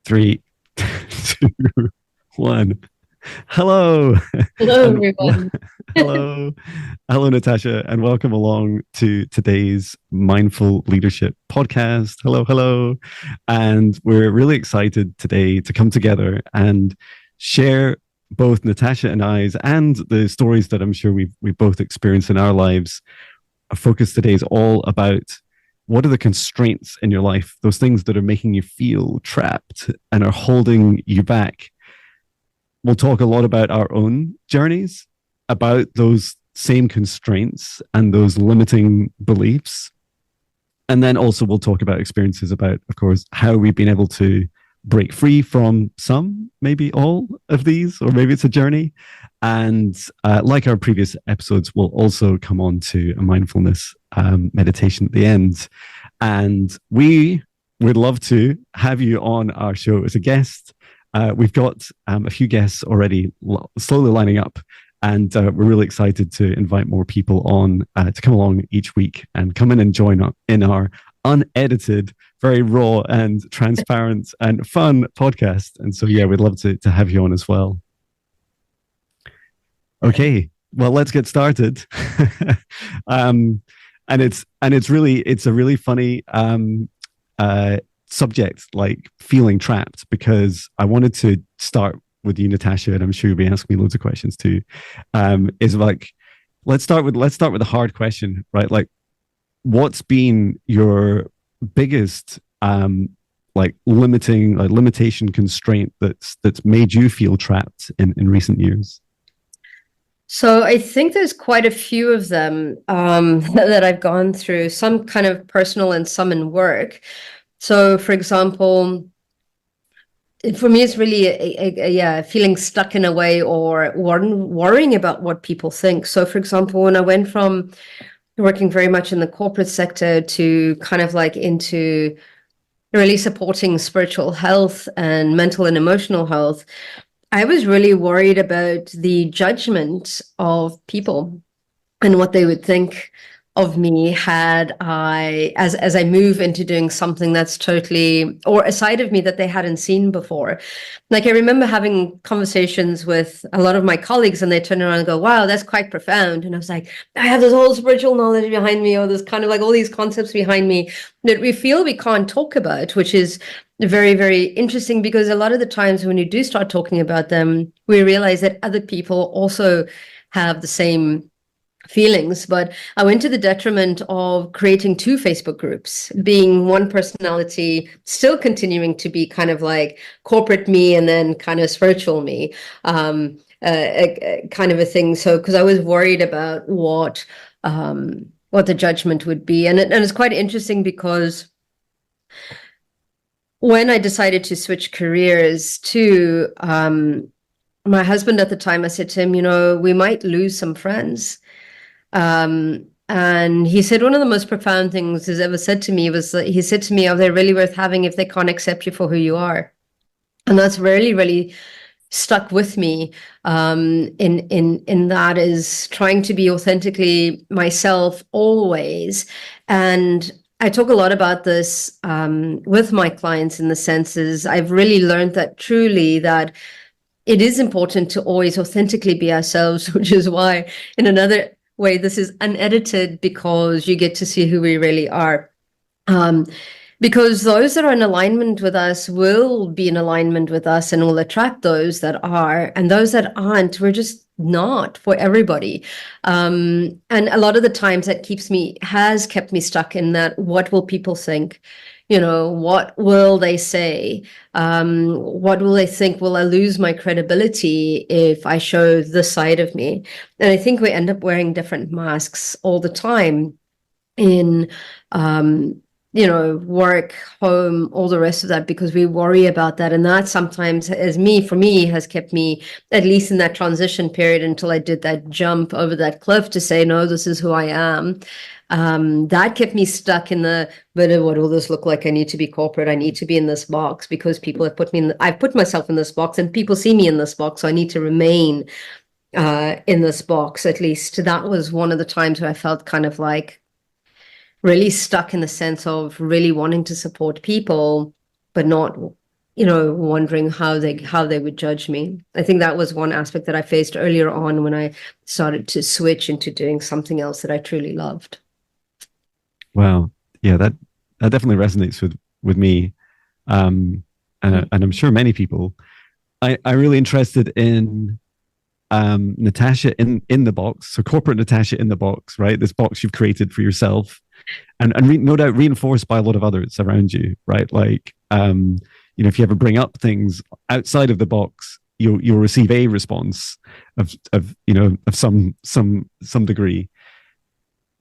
Three, two, one. Hello, Hello, and everyone. hello, hello, Natasha, and welcome along to today's Mindful Leadership podcast. Hello, hello, and we're really excited today to come together and share both Natasha and I's and the stories that I'm sure we've both experienced in our lives. Our focus today is all about what are the constraints in your life, those things that are making you feel trapped and are holding you back. We'll talk a lot about our own journeys, about those same constraints and those limiting beliefs. And then also we'll talk about experiences about, of course, how we've been able to break free from some, maybe all of these, or maybe it's a journey. And like our previous episodes, we'll also come on to a mindfulness meditation at the end. And we would love to have you on our show as a guest. We've got a few guests already slowly lining up, and we're really excited to invite more people on to come along each week and come in and join in our unedited, very raw and transparent and fun podcast. And so, yeah, we'd love to have you on as well. Okay, well, let's get started. um, it's a really funny subject, like feeling trapped, because I wanted to start with you, Natasha, and I'm sure you'll be asking me loads of questions too. Is like, let's start with a hard question, right? Like, what's been your biggest limitation constraint that's made you feel trapped in recent years? So I think there's quite a few of them that I've gone through, some kind of personal and some in work. So, for example, for me, it's really yeah, feeling stuck in a way or worrying about what people think. So, for example, when I went from working very much in the corporate sector to kind of like into really supporting spiritual health and mental and emotional health, I was really worried about the judgment of people and what they would think of me had I, as I move into doing something that's totally, or a side of me that they hadn't seen before. Like I remember having conversations with a lot of my colleagues and they turn around and go, wow, that's quite profound. And I was like, I have this whole spiritual knowledge behind me, or this kind of like all these concepts behind me that we feel we can't talk about, which is very, very interesting, because a lot of the times when you do start talking about them, we realize that other people also have the same feelings. But I went to the detriment of creating two Facebook groups, being one personality, still continuing to be kind of like corporate me and then kind of spiritual me, kind of a thing. So, because I was worried about what the judgment would be. And it's quite interesting because when I decided to switch careers to my husband at the time, I said to him, we might lose some friends. And he said one of the most profound things he's ever said to me was that he said to me, are they really worth having if they can't accept you for who you are? And that's really, really stuck with me in that, is trying to be authentically myself always. And I talk a lot about this with my clients, in the senses I've really learned that truly that it is important to always authentically be ourselves, which is why in another way this is unedited, because you get to see who we really are. Because those that are in alignment with us will be in alignment with us and will attract those that are, and those that aren't, we're just not for everybody. And a lot of the times that has kept me stuck in that, what will people think? What will they say? What will they think? Will I lose my credibility if I show this side of me? And I think we end up wearing different masks all the time in work, home, all the rest of that, because we worry about that. And that sometimes, for me, has kept me, at least in that transition period until I did that jump over that cliff to say, no, this is who I am. That kept me stuck in but what will this look like? I need to be corporate. I need to be in this box because people have put me I've put myself in this box and people see me in this box. So I need to remain in this box. At least that was one of the times where I felt kind of like really stuck, in the sense of really wanting to support people, but not wondering how they would judge me. I think that was one aspect that I faced earlier on when I started to switch into doing something else that I truly loved. Wow. Yeah, that definitely resonates with me. And I'm sure many people. I'm really interested in Natasha in the box. So corporate Natasha in the box, right? This box you've created for yourself, and no doubt reinforced by a lot of others around you, right? Like, if you ever bring up things outside of the box, you'll receive a response of some degree.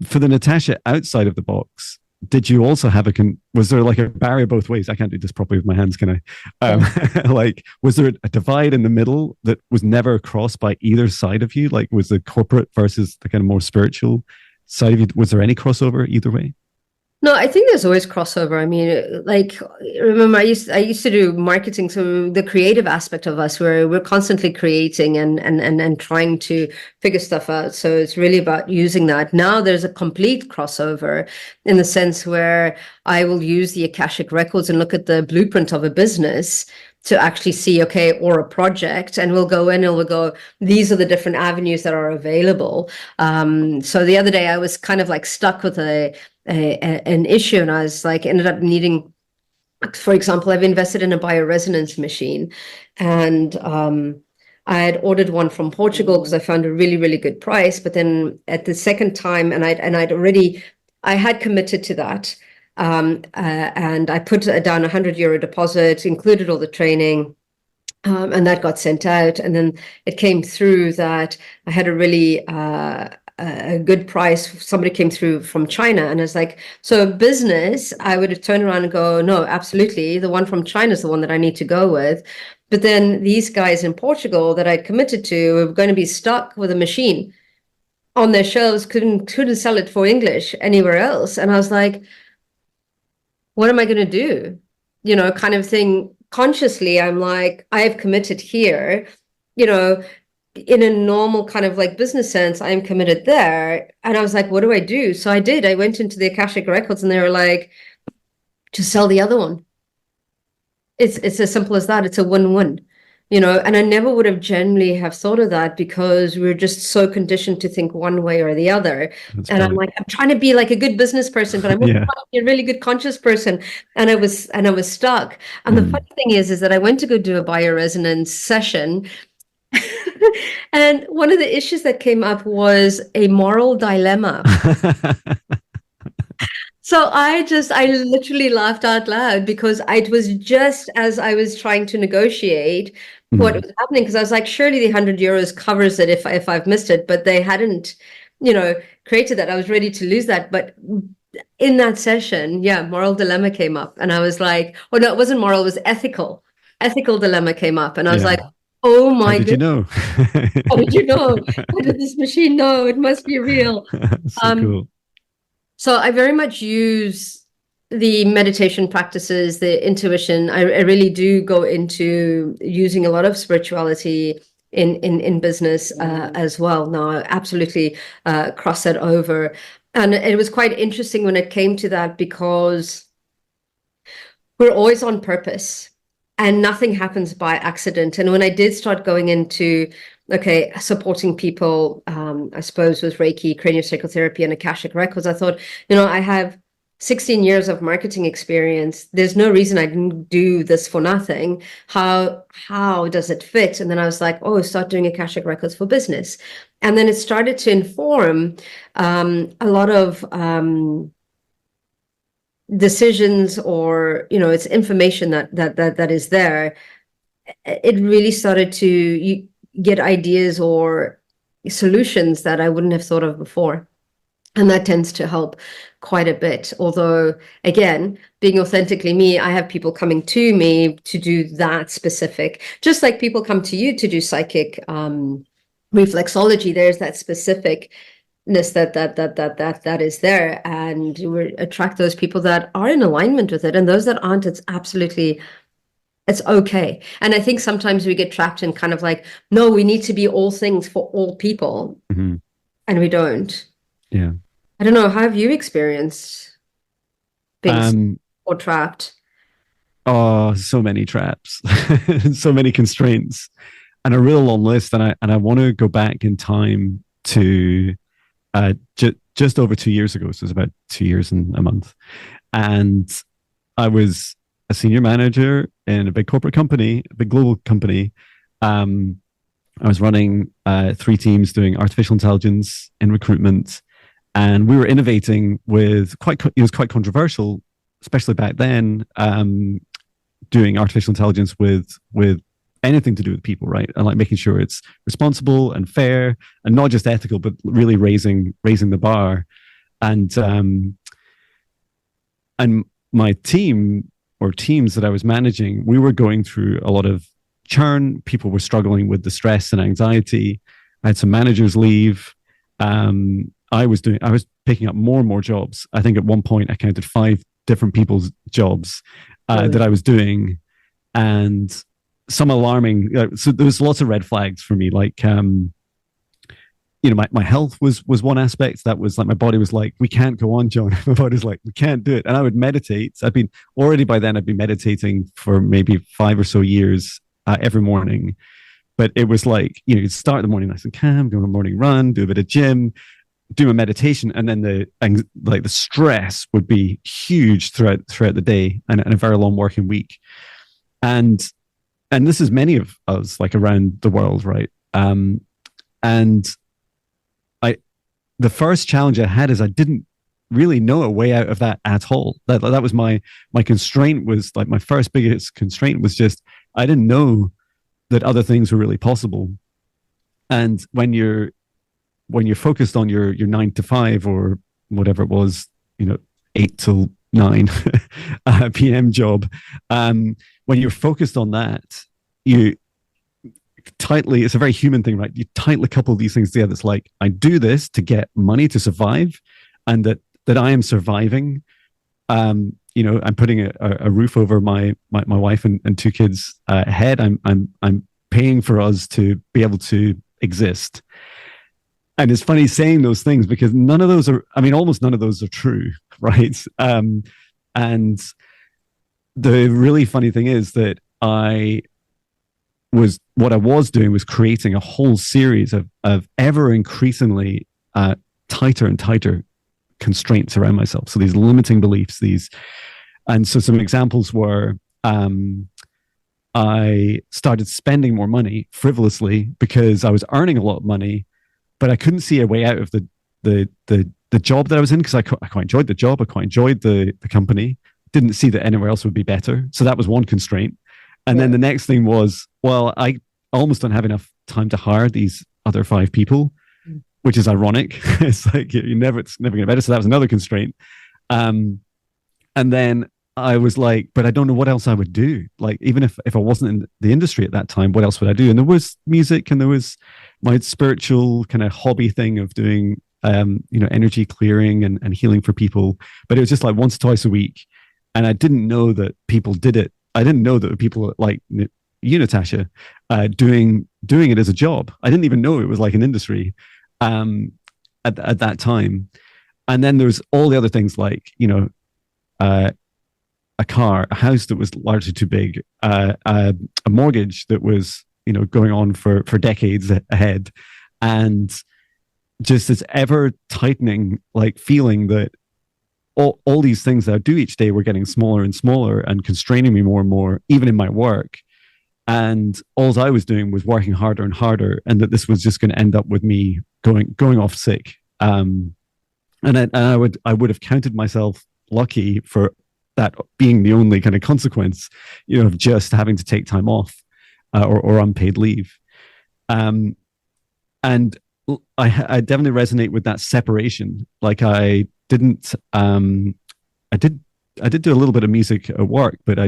For the Natasha outside of the box, did you also have was there like a barrier both ways? I can't do this properly with my hands, can I? Like, was there a divide in the middle that was never crossed by either side of you? Like, was the corporate versus the kind of more spiritual side of you, was there any crossover either way? No, I think there's always crossover. I mean, like, remember, I used to do marketing, so the creative aspect of us, where we're constantly creating and trying to figure stuff out. So it's really about using that. Now there's a complete crossover in the sense where I will use the Akashic records and look at the blueprint of a business to actually see, okay, or a project, and we'll go in and we'll go, these are the different avenues that are available. So the other day I was kind of like stuck with an issue, and I was like, ended up needing, for example, I've invested in a bioresonance machine, and I had ordered one from Portugal because I found a really, really good price. But then at the second time, I had committed to that. And I put down €100 deposit, included all the training, and that got sent out. And then it came through that I had a really a good price. Somebody came through from China, and I was like, so business, I would have turned around and go, no, absolutely, the one from China is the one that I need to go with. But then these guys in Portugal that I'd committed to were going to be stuck with a machine on their shelves, couldn't sell it for English anywhere else. And I was like, what am I going to do? Kind of thing. Consciously, I'm like, I have committed here, in a normal kind of like business sense, I'm committed there. And I was like, what do I do? So I did. I went into the Akashic Records, and they were like, just sell the other one. It's as simple as that. It's a win-win. And I never would have generally have thought of that because we're just so conditioned to think one way or the other. That's And I'm right. like, I'm trying to be like a good business person, but I'm also Yeah. trying to be a really good conscious person. And I was stuck. And the Mm. funny thing is that I went to go do a bioresonance session. And one of the issues that came up was a moral dilemma. So I literally laughed out loud because it was just as I was trying to negotiate what Mm. was happening, because I was like, surely the €100 covers it if I've missed it, but they hadn't, created that. I was ready to lose that, but in that session, yeah, moral dilemma came up, and I was like, oh no, it wasn't moral, it was ethical dilemma came up, and I was Yeah. like, oh How my did you goodness, know? how did you know? How did this machine know? It must be real. So Um, cool. So I very much use the meditation practices, the intuition. I really do go into using a lot of spirituality in business as well. Now, I absolutely cross that over. And it was quite interesting when it came to that, because we're always on purpose and nothing happens by accident. And when I did start going into, okay, supporting people, I suppose with Reiki, craniosacral therapy, and Akashic records, I thought, I have 16 years of marketing experience. There's no reason I didn't do this for nothing. How does it fit? And then I was like, oh, start doing Akashic records for business. And then it started to inform a lot of decisions, or it's information that is there. It really started to get ideas or solutions that I wouldn't have thought of before, and that tends to help quite a bit. Although, again, being authentically me, I have people coming to me to do that specific, just like people come to you to do psychic reflexology. There's that specific that is there, and we attract those people that are in alignment with it, and those that aren't, it's okay. And I think sometimes we get trapped in kind of like, no, we need to be all things for all people, Mhm. and we don't. Yeah. I don't know, how have you experienced being Um, or trapped? oh, so many traps, so many constraints, and a real long list. And I want to go back in time to just over 2 years ago. So it was about 2 years and a month. And I was a senior manager in a big corporate company, a big global company. Um, I was running three teams doing artificial intelligence in recruitment, and we were innovating with it was quite controversial, especially back then. Doing artificial intelligence with anything to do with people, right? And like making sure it's responsible and fair and not just ethical, but really raising the bar. And my team or teams that I was managing, we were going through a lot of churn. People were struggling with the stress and anxiety. I had some managers leave. I was picking up more and more jobs. I think at one point I counted 5 different people's jobs that I was doing, and some alarming. So there was lots of red flags for me, like my health was one aspect that was like my body was like, we can't go on, John. My body's like, we can't do it. And I would meditate. By then I'd been meditating for maybe 5 or so years every morning. But it was like, you'd start the morning nice and calm, go on a morning run, do a bit of gym, do a meditation, and then the stress would be huge throughout the day and a very long working week. And this is many of us like around the world, right? And the first challenge I had is I didn't really know a way out of that at all. That was my constraint. Was like my first biggest constraint was just I didn't know that other things were really possible. And when you're focused on your 9 to 5 or whatever it was, 8 till 9 p.m. job, when you're focused on that, it's a very human thing, right? You tightly couple these things together. It's like, I do this to get money to survive, and that I am surviving. I'm putting a roof over my wife and 2 kids head. I'm paying for us to be able to exist. And it's funny saying those things because almost none of those are true, right? And the really funny thing is that what I was doing was creating a whole series of ever increasingly tighter and tighter constraints around myself. So these limiting beliefs, and so some examples were I started spending more money frivolously because I was earning a lot of money, but I couldn't see a way out of the job that I was in because I quite enjoyed the job. I quite enjoyed the company. Didn't see that anywhere else would be better. So that was one constraint. And then the next thing was, well, I almost don't have enough time to hire these other 5 people, which is ironic. It's like it's never going to be better. So that was another constraint. And then I was like, but I don't know what else I would do. Like, even if I wasn't in the industry at that time, what else would I do? And there was music, and there was my spiritual kind of hobby thing of doing, energy clearing and healing for people. But it was just like once or twice a week. And I didn't know that people did it. I didn't know that people like you, Natasha, doing it as a job. I didn't even know it was like an industry at that time. And then there's all the other things like, a car, a house that was largely too big, a mortgage that was, going on for decades ahead. And just this ever tightening, like feeling that all these things that I do each day were getting smaller and smaller and constraining me more and more, even in my work. And all I was doing was working harder and harder, and that this was just going to end up with me going off sick. And I would have counted myself lucky for that being the only kind of consequence, of just having to take time off or unpaid leave. And I definitely resonate with that separation. Like I did do a little bit of music at work, but I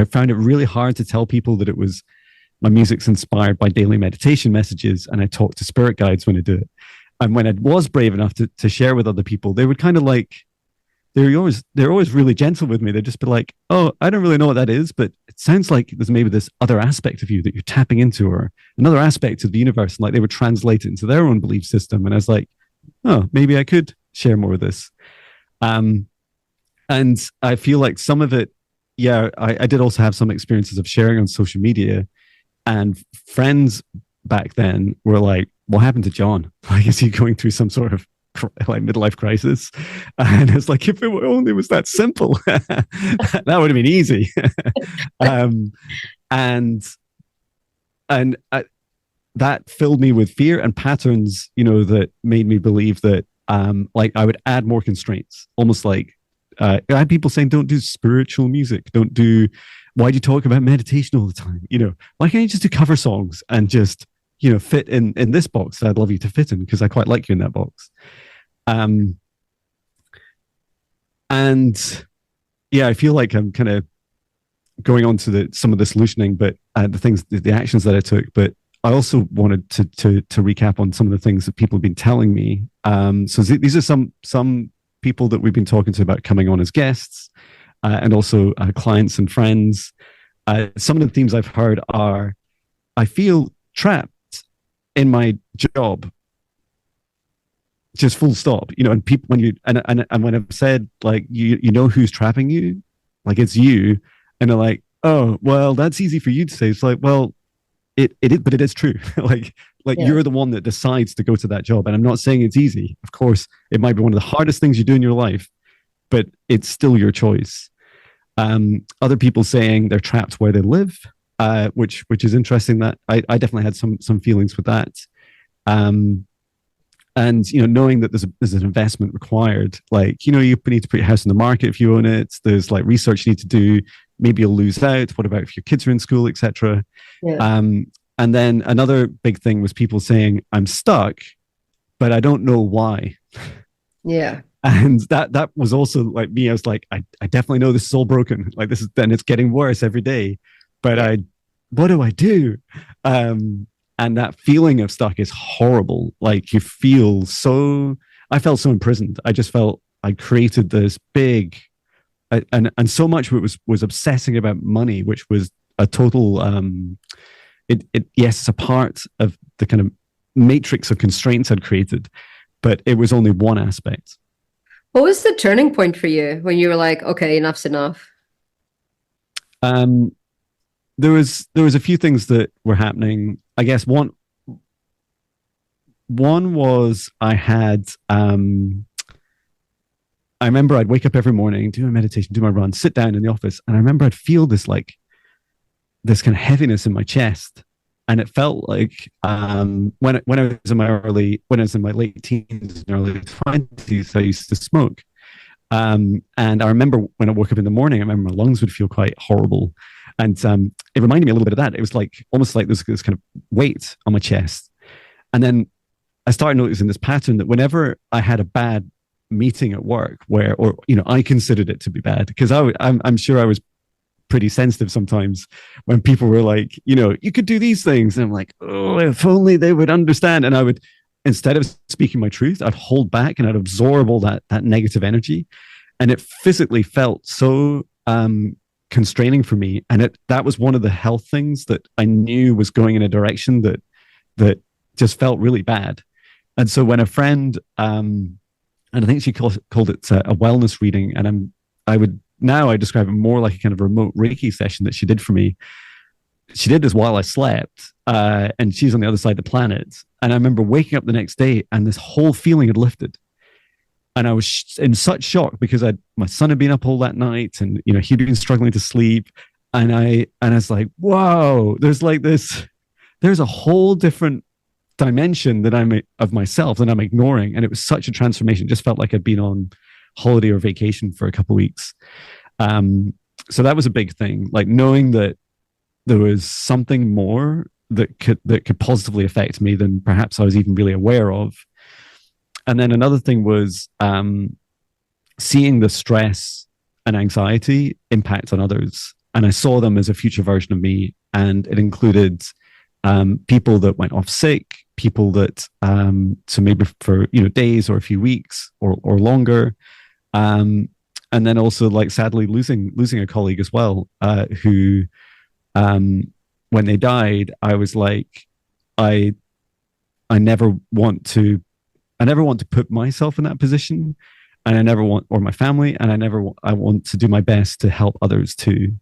found it really hard to tell people that it was my music's inspired by daily meditation messages, and I talk to spirit guides when I do it. And when I was brave enough to share with other people, they would kind of like, they're always really gentle with me. They'd just be like, oh, I don't really know what that is, but it sounds like there's maybe this other aspect of you that you're tapping into, or another aspect of the universe. And like they would translate it into their own belief system. And I was like, oh, maybe I could share more of this. And I feel like some of it yeah, I did also have some experiences of sharing on social media, and friends back then were like, "What happened to John? Like, is he going through some sort of like midlife crisis?" And it's like, if it only was that simple, that would have been easy. um, and and that filled me with fear and patterns, that made me believe that, like, I would add more constraints, almost like, I had people saying, "Don't do spiritual music. Don't do. Why do you talk about meditation all the time? Why can't you just do cover songs and just, fit in this box that I'd love you to fit in, because I quite like you in that box." Um, and yeah, I feel like I'm kind of going on to some of the solutioning, but the actions that I took. But I also wanted to recap on some of the things that people have been telling me. So these are some people that we've been talking to about coming on as guests, and also clients and friends. Some of the themes I've heard are, I feel trapped in my job, just full stop. And people, when you and when I've said, like, you know who's trapping you, like, it's you, and they're like, "Oh, well, that's easy for you to say." It's like, well, it is, but it is true. like Yeah. you're the one that decides to go to that job, and I'm not saying it's easy. Of course, it might be one of the hardest things you do in your life, but it's still your choice. Other people saying they're trapped where they live, which is interesting. That I definitely had some feelings with that. Um, and knowing that there's an investment required, like, you need to put your house on the market if you own it. There's like research you need to do. Maybe you'll lose out. What about if your kids are in school, etc. Yeah. And then another big thing was people saying, "I'm stuck, but I don't know why." Yeah. And that was also like me. I was like, I definitely know this is all broken. Like, this is, then it's getting worse every day. But Yeah. what do I do? And that feeling of stuck is horrible. Like, you feel so, I felt so imprisoned. I just felt I created this big, and so much of it was obsessing about money, which was a total, yes, it's a part of the kind of matrix of constraints I'd created, but it was only one aspect. What was the turning point for you when you were like, okay, enough's enough? Um, there was a few things that were happening. I guess one was, I remember I'd wake up every morning, do my meditation, do my run, sit down in the office, and I remember I'd feel this, like, this kind of heaviness in my chest, and it felt like, when I was in my late teens and early 20s, I used to smoke. And I remember when I woke up in the morning, I remember my lungs would feel quite horrible. And it reminded me a little bit of that. It was like almost like this kind of weight on my chest. And then I started noticing this pattern that whenever I had a bad meeting at work, or I considered it to be bad, because I'm sure I was pretty sensitive sometimes, when people were like, "You could do these things," and I'm like, "Oh, if only they would understand." And I would, instead of speaking my truth, I'd hold back and I'd absorb all that negative energy, and it physically felt so constraining for me. And that was one of the health things that I knew was going in a direction that just felt really bad. And so when a friend, and I think she called it a wellness reading, and I describe it more like a kind of remote Reiki session that she did for me. She did this while I slept, and she's on the other side of the planet. And I remember waking up the next day, and this whole feeling had lifted. And I was in such shock, because my son had been up all that night, and he'd been struggling to sleep. And I was like, "Whoa, there's like this, there's a whole different dimension that I'm of myself that I'm ignoring." And it was such a transformation. It just felt like I'd been on holiday or vacation for a couple of weeks. So that was a big thing, like knowing that there was something more that could positively affect me than perhaps I was even really aware of. And then another thing was, seeing the stress and anxiety impact on others, and I saw them as a future version of me. And it included, people that went off sick, people that, so maybe for days or a few weeks or longer, and then also, like, sadly losing a colleague as well, who, when they died, I was like, I I never want to I never want to put myself in that position. and I never want, or my family, and I want to do my best to help others too.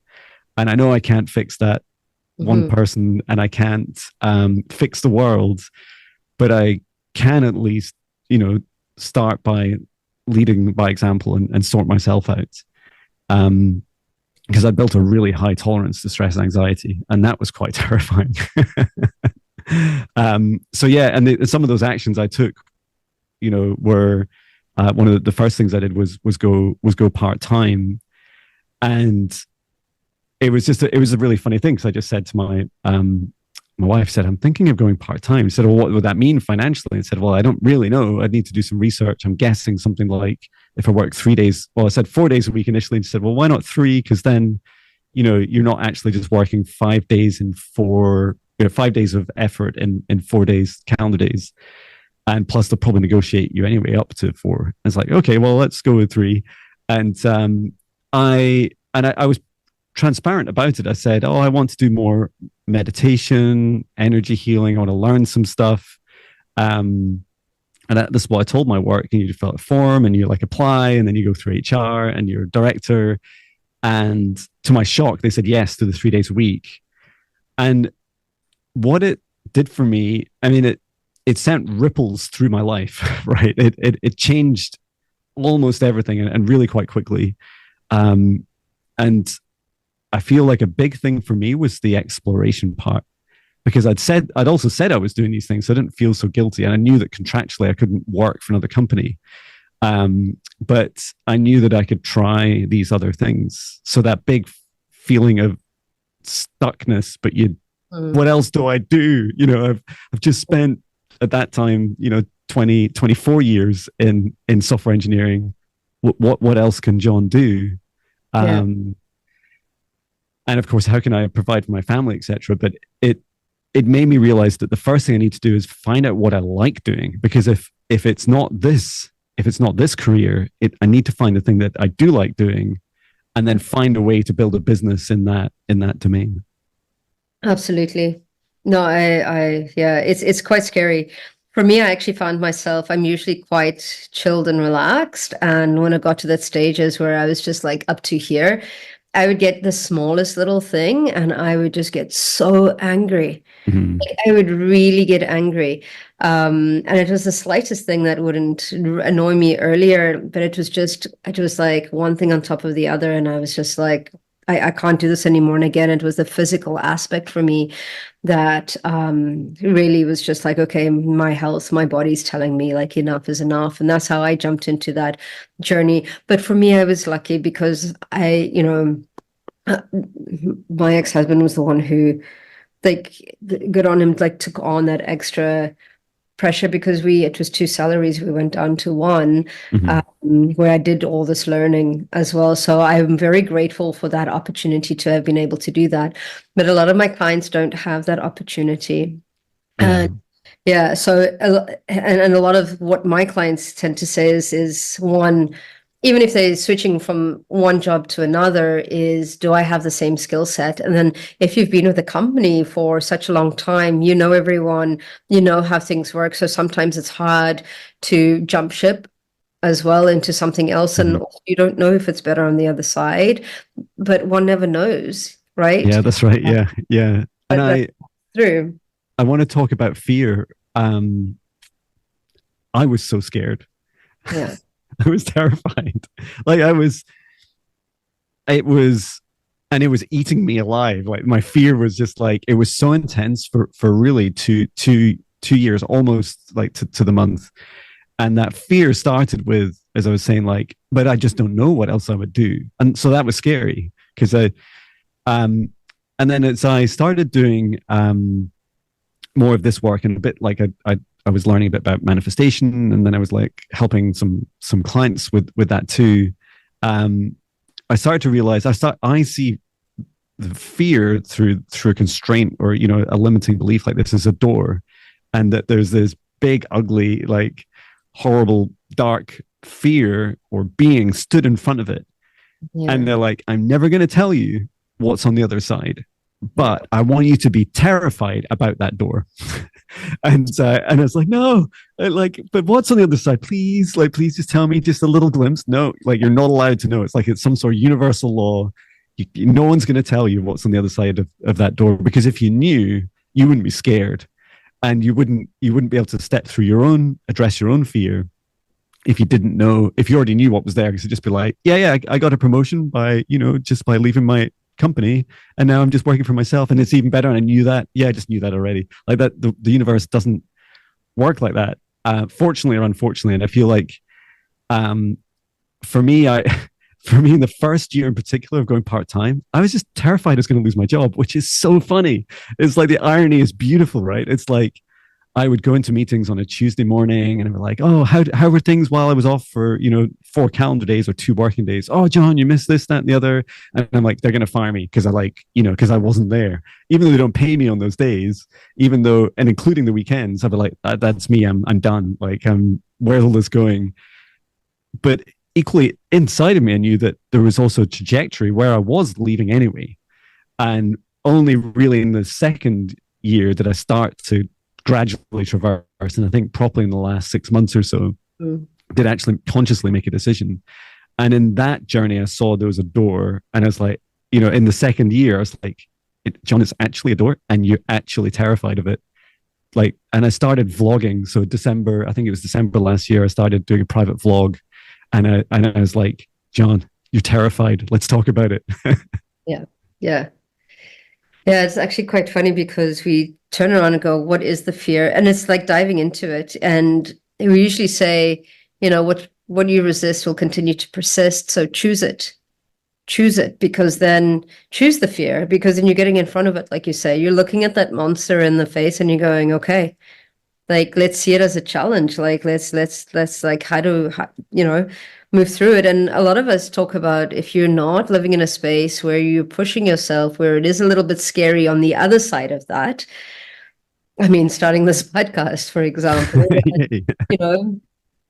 And I know I can't fix that one Mm-hmm. person, and I can't fix the world, but I can at least, start by leading by example and sort myself out. Um, because I built a really high tolerance to stress and anxiety, and that was quite terrifying. So yeah, and some of those actions I took, were one of the first things I did was go part time, and it was a really funny thing because I just said to my wife said, I'm thinking of going part time. She said, well, what would that mean financially? I said, well, I don't really know. I'd need to do some research. I'm guessing something like if I work 3 days, well, I said 4 days a week initially. And she said, well, why not three? Because then, you're not actually just working 5 days in 5 days of effort in 4 days, calendar days. And plus, they'll probably negotiate you anyway up to four. And it's like, okay, well, let's go with three. And I was transparent about it. I said, oh, I want to do more meditation, energy healing. I want to learn some stuff. And this is what I told my work. And you fill out a form and you like apply, and then you go through HR and your director. And to my shock, they said yes to the 3 days a week. And what it did for me, I mean, it sent ripples through my life, right? It changed almost everything, and really quite quickly. And I feel like a big thing for me was the exploration part, because I'd also said I was doing these things, so I didn't feel so guilty, and I knew that contractually I couldn't work for another company. But I knew that I could try these other things. So that big feeling of stuckness, but what else do I do? I've just spent at that time, 24 years in software engineering. What else can Jon do? Yeah. And of course, how can I provide for my family, etc. But it made me realize that the first thing I need to do is find out what I like doing, because if it's not this career, I need to find the thing that I do like doing, and then find a way to build a business in that domain. Absolutely. No, yeah, it's quite scary. For me, I actually found myself, I'm usually quite chilled and relaxed. And when I got to that stages where I was just like up to here, I would get the smallest little thing and I would just get so angry. Mm-hmm. Like, I would really get angry. And it was the slightest thing that wouldn't annoy me earlier, but it was like one thing on top of the other. And I was just like, I can't do this anymore. And again, it was the physical aspect for me that really was just like, okay, my health, my body's telling me like enough is enough. And that's how I jumped into that journey. But for me, I was lucky because my ex-husband was the one who, like, good on him, like took on that extra pressure because it was two salaries. We went down to one, Mm-hmm. where I did all this learning as well. So I'm very grateful for that opportunity to have been able to do that. But a lot of my clients don't have that opportunity. Yeah. And yeah, so and a lot of what my clients tend to say is one, even if they're switching from one job to another, is do I have the same skill set? And then if you've been with a company for such a long time, you know everyone, you know how things work. So sometimes it's hard to jump ship as well into something else, Mm-hmm. and you don't know if it's better on the other side, but one never knows, right? Yeah, that's right. Yeah, yeah. And But that's through. I want to talk about fear. I was so scared. Yeah. I was terrified. Like it was eating me alive. Like my fear was just like, it was so intense for really two years, almost like to the month. And that fear started with, as I was saying, like, but I just don't know what else I would do. And so that was scary because and then as I started doing, more of this work, and a bit like I was learning a bit about manifestation, and then I was like helping some clients with that too. I started to realize I see the fear through a constraint, or a limiting belief like this is a door, and that there's this big ugly like horrible dark fear or being stood in front of it, and Yeah. they're like, I'm never going to tell you what's on the other side, but I want you to be terrified about that door. And I was like, no, like, but what's on the other side? Please, like, please just tell me just a little glimpse. No, like, you're not allowed to know. It's like it's some sort of universal law. No one's going to tell you what's on the other side of that door, because if you knew, you wouldn't be scared, and you wouldn't be able to step through address your own fear if you didn't know, if you already knew what was there. Because it'd just be like, yeah, I got a promotion by, just by leaving my company, and now I'm just working for myself, and it's even better. And I knew that. Yeah, I just knew that already. Like that, the universe doesn't work like that, fortunately or unfortunately. And I feel like, um, for me, I for me in the first year in particular of going part-time, I was just terrified I was going to lose my job, which is so funny. It's like the irony is beautiful, right? It's like I would go into meetings on a Tuesday morning and I'm like, oh, how were things while I was off for, 4 calendar days or 2 working days? Oh, John, you missed this, that, and the other. And I'm like, they're going to fire me because because I wasn't there. Even though they don't pay me on those days, and including the weekends, I'd be like, that's me. I'm done. Like, where's all this going? But equally inside of me, I knew that there was also a trajectory where I was leaving anyway. And only really in the second year did I start to gradually traverse. And I think probably in the last 6 months or so, did actually consciously make a decision. And in that journey, I saw there was a door. And I was like, in the second year, I was like, John, it's actually a door and you're actually terrified of it. Like, and I started vlogging. So December, I think it was December last year, I started doing a private vlog. And I was like, John, you're terrified. Let's talk about it. Yeah. Yeah. Yeah. It's actually quite funny because we turn around and go, what is the fear? And it's like diving into it. And we usually say, what you resist will continue to persist. So choose it. Choose it, because then choose the fear, because then you're getting in front of it. Like you say, you're looking at that monster in the face and you're going, okay, like, let's see it as a challenge. Like, let's like, move through it. And a lot of us talk about, if you're not living in a space where you're pushing yourself, where it is a little bit scary on the other side of that. I mean, starting this podcast, for example, and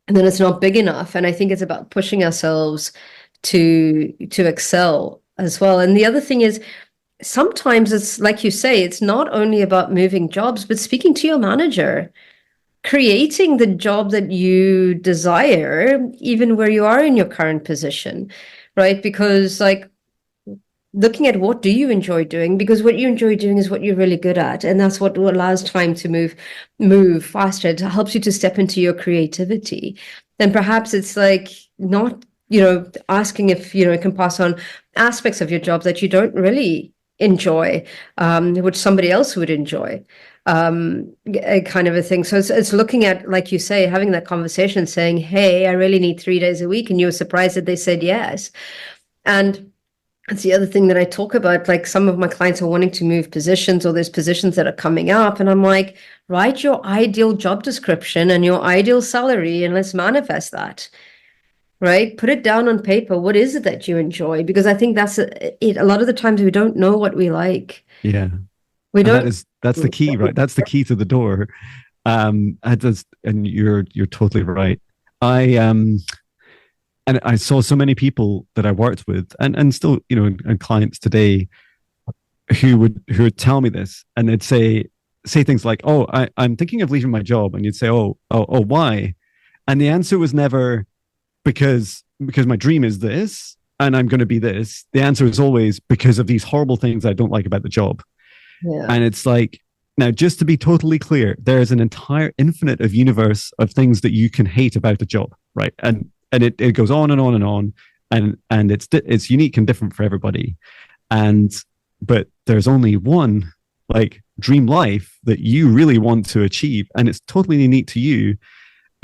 then it's not big enough. And I think it's about pushing ourselves to excel as well. And the other thing is, sometimes it's like you say, it's not only about moving jobs, but speaking to your manager, creating the job that you desire, even where you are in your current position, right? Because, like, looking at what do you enjoy doing, because what you enjoy doing is what you're really good at, and that's what allows time to move faster. It helps you to step into your creativity. Then perhaps it's like, not asking if it can pass on aspects of your job that you don't really enjoy, which somebody else would enjoy, kind of a thing. So it's looking at, like you say, having that conversation, saying, hey, I really need 3 days a week, and you were surprised that they said yes. And it's the other thing that I talk about. Like, some of my clients are wanting to move positions, or there's positions that are coming up, and I'm like, write your ideal job description and your ideal salary, and let's manifest that. Right? Put it down on paper. What is it that you enjoy? Because I think that's it. A lot of the times we don't know what we like. Yeah. We don't. That's the key, right? That's the key to the door. And you're totally right. And I saw so many people that I worked with, and still, and clients today, who would tell me this, and they'd say things like, "Oh, I'm thinking of leaving my job," and you'd say, "Oh, why?" And the answer was never because my dream is this, and I'm going to be this. The answer is always because of these horrible things I don't like about the job. Yeah. And it's like, now, just to be totally clear, there is an entire infinite of universe of things that you can hate about the job, right? And it goes on and on and on, and it's unique and different for everybody. But there's only one, like, dream life that you really want to achieve, and it's totally unique to you,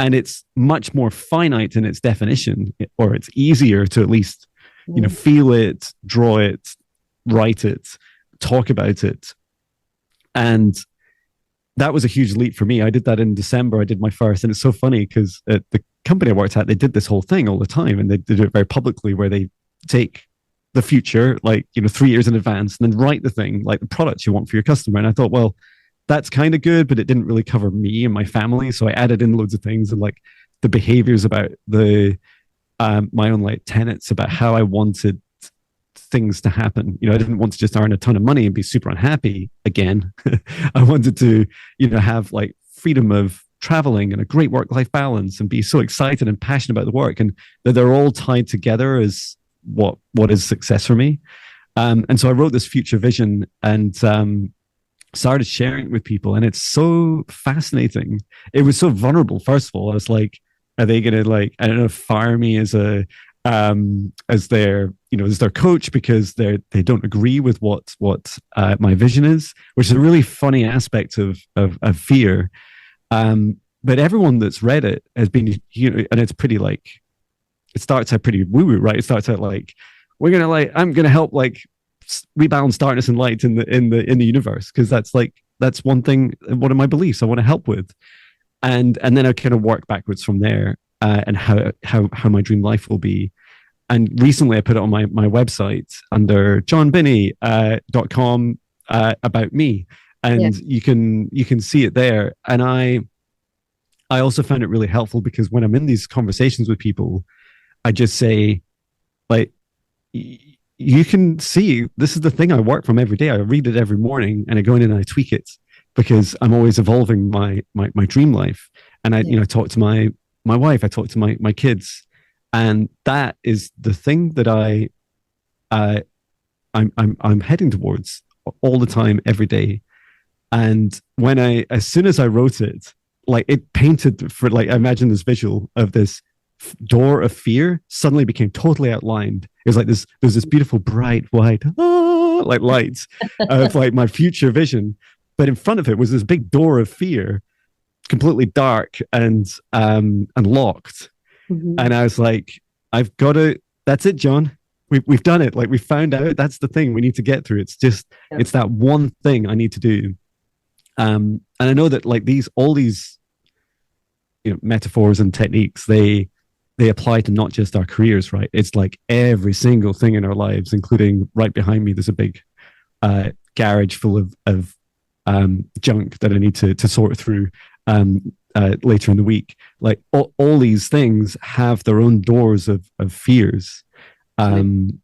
and it's much more finite in its definition, or it's easier to at least feel it, draw it, write it, talk about it. And that was a huge leap for me. I did that in December. I did my first, and it's so funny because at the company I worked at, they did this whole thing all the time, and they did it very publicly, where they take the future, like, 3 years in advance, and then write the thing, like the products you want for your customer. And I thought, well, that's kind of good, but it didn't really cover me and my family. So I added in loads of things, and like the behaviors about my own, like, tenets about how I wanted things to happen. I didn't want to just earn a ton of money and be super unhappy again. I wanted to, have like freedom of traveling and a great work-life balance and be so excited and passionate about the work, and that they're all tied together as what is success for me. And so I wrote this future vision and started sharing it with people, and it's so fascinating. It was so vulnerable. First of all, I was like, are they gonna, like, I don't know, fire me as their coach because they don't agree with what my vision is, which is a really funny aspect of fear. But everyone that's read it has been, and it's pretty, like, it starts out pretty woo woo, right? It starts out like, I'm gonna help, like, rebalance darkness and light in the universe, because that's one thing, one of my beliefs I want to help with, and then I kind of work backwards from there, and how my dream life will be. And recently I put it on my website under jonbinnie.com, about me, and you can see it there. And I also found it really helpful because when I'm in these conversations with people, I just say, like, you can see, this is the thing I work from every day. I read it every morning and I go in and I tweak it because I'm always evolving my dream life. And I talk to my wife, I talk to my kids, and that is the thing that I'm heading towards all the time, every day. And as soon as I wrote it, like, it painted for, like, I imagine this visual of this door of fear suddenly became totally outlined. It was like there's this beautiful bright white like lights of, like, my future vision, but in front of it was this big door of fear, completely dark and locked. And I was like, I've got to, that's it, Jon, we've done it. Like, we found out that's the thing we need to get through. It's just it's that one thing I need to do. And I know that, like, all these metaphors and techniques, they apply to not just our careers, right? It's like every single thing in our lives, including right behind me, there's a big garage full of junk that I need to sort through later in the week. Like, all these things have their own doors of fears. And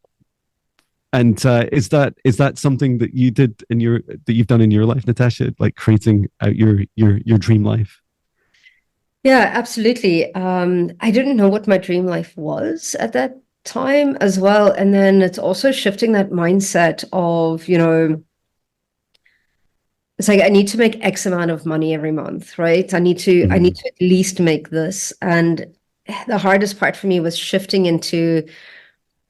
is that something that you did that you've done in your life, Natasha, like creating out your dream life? Yeah, absolutely. I didn't know what my dream life was at that time as well. And then it's also shifting that mindset of, it's like, I need to make X amount of money every month, right? I need to at least make this. And the hardest part for me was shifting into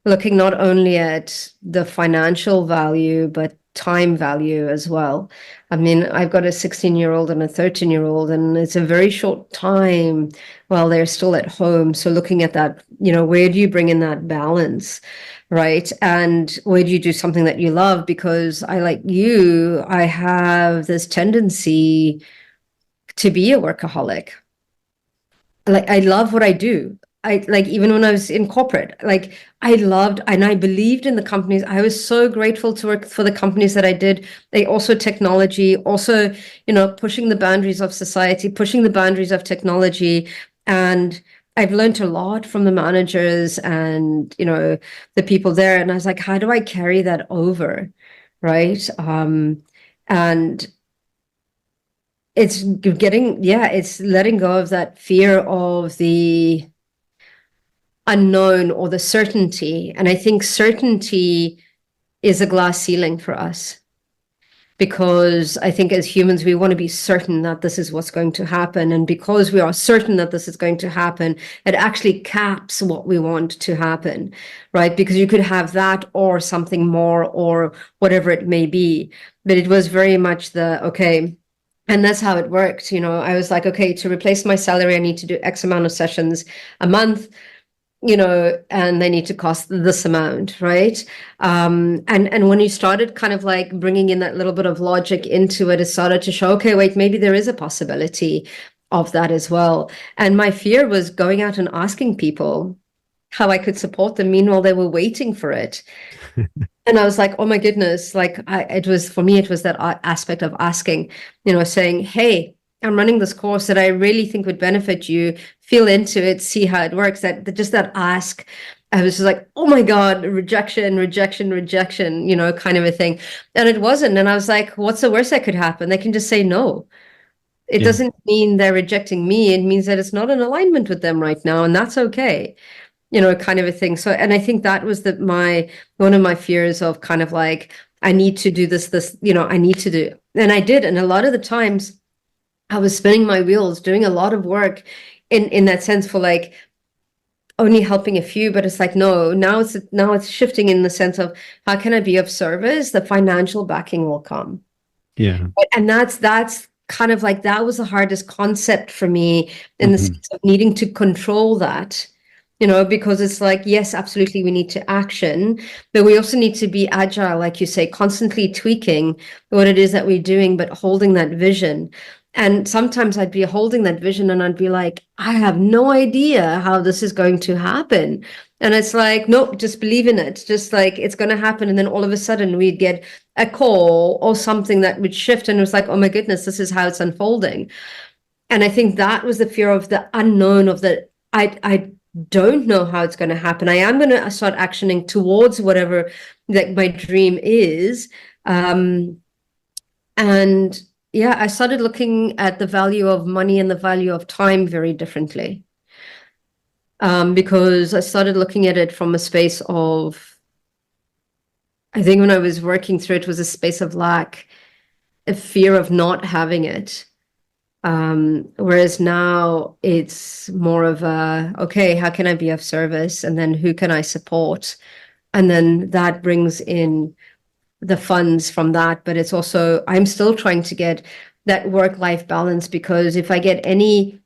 looking not only at the financial value, but time value as well. I mean, I've got a 16-year-old and a 13-year-old, and it's a very short time while they're still at home. So looking at that, where do you bring in that balance, right? And where do you do something that you love? Because I have this tendency to be a workaholic. Like, I love what I do. Even when I was in corporate, like, I loved and I believed in the companies. I was so grateful to work for the companies that I did. They also technology, also, pushing the boundaries of society, pushing the boundaries of technology. And I've learned a lot from the managers and, the people there. And I was like, how do I carry that over? Right. And it's it's letting go of that fear of the unknown or the certainty. And I think certainty is a glass ceiling for us, because I think as humans, we want to be certain that this is what's going to happen. And because we are certain that this is going to happen, it actually caps what we want to happen, right? Because you could have that or something more or whatever it may be. But it was very much okay. And that's how it worked. I was like, okay, to replace my salary, I need to do X amount of sessions a month, and they need to cost this amount, right? And when you started kind of like bringing in that little bit of logic into it, it started to show, okay, wait, maybe there is a possibility of that as well. And my fear was going out and asking people how I could support them. Meanwhile, they were waiting for it. And I was like, oh my goodness, like it was that aspect of asking, saying, hey, I'm running this course that I really think would benefit you. Feel into it, see how it works. That just that ask I was just like, oh my God, rejection, rejection, rejection, kind of a thing. And it wasn't. And I was like, what's the worst that could happen? They can just say no. It Yeah. doesn't mean they're rejecting me. It means that it's not in alignment with them right now. And that's okay, kind of a thing. So, and I think that was one of my fears of kind of like, I need to do this, I need to do. And I did. And a lot of the times I was spinning my wheels, doing a lot of work in that sense for like, only helping a few, but it's like, no, now it's shifting in the sense of how can I be of service? The financial backing will come. Yeah. And that's kind of like, that was the hardest concept for me in the Mm-hmm. sense of needing to control that, because it's like, yes, absolutely, we need to action, but we also need to be agile, like you say, constantly tweaking what it is that we're doing, but holding that vision. And sometimes I'd be holding that vision and I'd be like, I have no idea how this is going to happen. And it's like, nope, just believe in it. Just like it's going to happen. And then all of a sudden we'd get a call or something that would shift. And it was like, oh my goodness, this is how it's unfolding. And I think that was the fear of the unknown, of the, I don't know how it's going to happen. I am going to start actioning towards whatever that my dream is. And yeah, I started looking at the value of money and the value of time very differently. Because I started looking at it from a space of, I think when I was working through it was a space of lack, a fear of not having it. Whereas now it's more of a, okay, how can I be of service? And then who can I support? And then that brings in the funds from that. But it's also, I'm still trying to get that work-life balance, because if I get any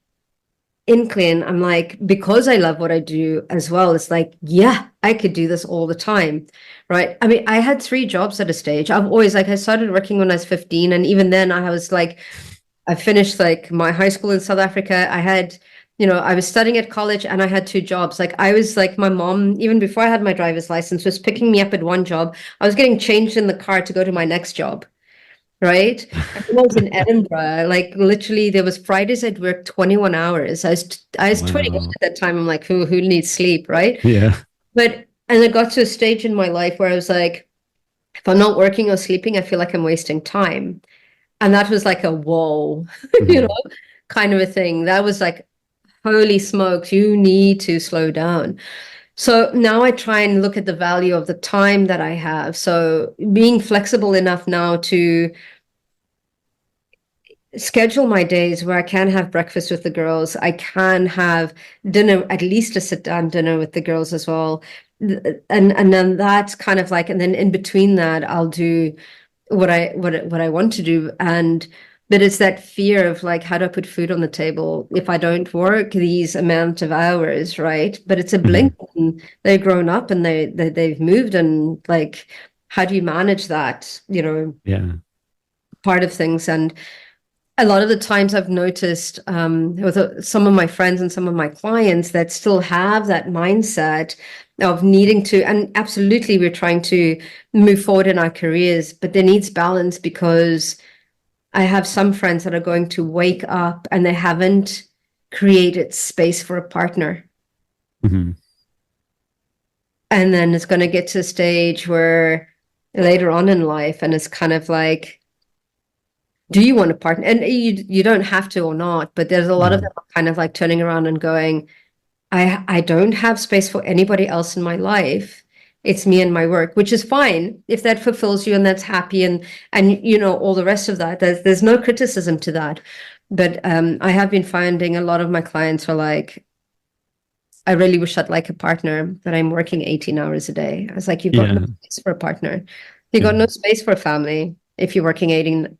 inkling, I'm like, because I love what I do as well, it's like, yeah, I could do this all the time, right? I mean, I had 3 jobs at a stage. I've always, like, I started working when I was 15, and even then I was like, I finished like my high school in South Africa. I had, I was studying at college and I had 2 jobs. Like I was like, my mom, even before I had my driver's license, was picking me up at one job. I was getting changed in the car to go to my next job. Right. And when I was in Edinburgh, like literally there was Fridays I'd work 21 hours. I was 21 Wow. at that time. I'm like, who needs sleep, right? Yeah. But and I got to a stage in my life where I was like, if I'm not working or sleeping, I feel like I'm wasting time. And that was like a whoa, you Mm-hmm. know, kind of a thing. That was like, holy smokes, you need to slow down. So now I try and look at the value of the time that I have. So being flexible enough now to schedule my days where I can have breakfast with the girls. I can have dinner, at least a sit down dinner with the girls as well. And then that's kind of like, and then in between that, I'll do what I want to do. And but it's that fear of like, how do I put food on the table if I don't work these amount of hours, right? But it's a Mm-hmm. blink, and they've grown up and they've moved, and like, how do you manage that, Yeah. part of things? And a lot of the times I've noticed with some of my friends and some of my clients that still have that mindset of needing to, and absolutely we're trying to move forward in our careers, but there needs balance, because I have some friends that are going to wake up and they haven't created space for a partner. Mm-hmm. And then it's going to get to a stage where later on in life, and it's kind of like, do you want a partner? And you don't have to or not, but there's a lot of Yeah. them kind of like turning around and going, I don't have space for anybody else in my life. It's me and my work, which is fine if that fulfills you and that's happy, and all the rest of that. There's no criticism to that. But I have been finding a lot of my clients are like, I really wish I'd like a partner, but I'm working 18 hours a day. I was like, you've got no Yeah. space for a partner. You've got Yeah. no space for a family. If you're working 18,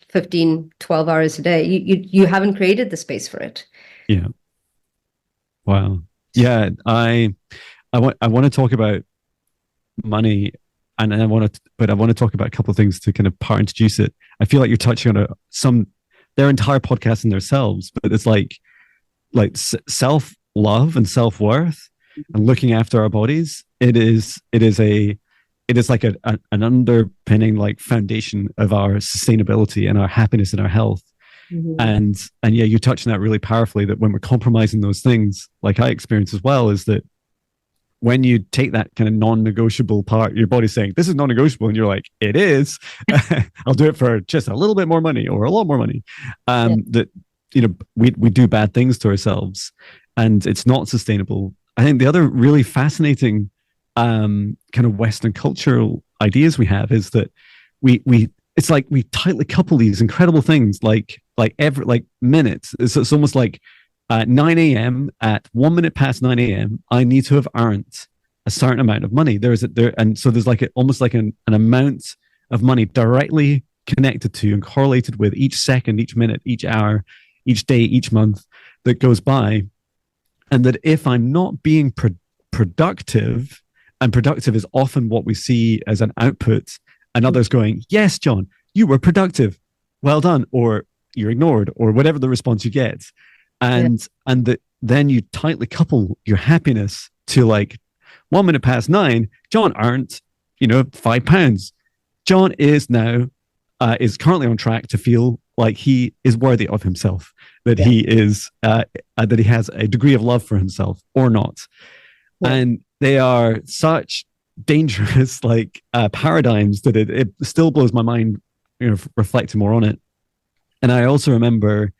15, 12 hours a day, you haven't created the space for it. Yeah. Wow. Yeah. I want to talk about money, and I want to talk about a couple of things to kind of part introduce it. I feel like you're touching on their entire podcast in themselves, but it's like self love and self worth and looking after our bodies. It is like an underpinning like foundation of our sustainability and our happiness and our health. Mhm. And yeah, you touched on that really powerfully, that when we're compromising those things, like I experience as well, is that when you take that kind of non-negotiable part, your body's saying, this is non-negotiable. And you're like, it is. I'll do it for just a little bit more money or a lot more money. That, we do bad things to ourselves and it's not sustainable. I think the other really fascinating kind of Western cultural ideas we have is that we it's like we tightly couple these incredible things like every like minutes. It's almost like 9 a.m. at 1 minute past 9 a.m. I need to have earned a certain amount of money. And so there's like almost like an amount of money directly connected to and correlated with each second, each minute, each hour, each day, each month that goes by. And that if I'm not being productive, and productive is often what we see as an output, and others going, yes, John, you were productive, well done, or you're ignored, or whatever the response you get. And then you tightly couple your happiness to like 1 minute past 9, John earned, £5. John is now is currently on track to feel like he is worthy of himself, that he is that he has a degree of love for himself or not. And they are such dangerous paradigms that it still blows my mind, reflecting more on it. And I also remember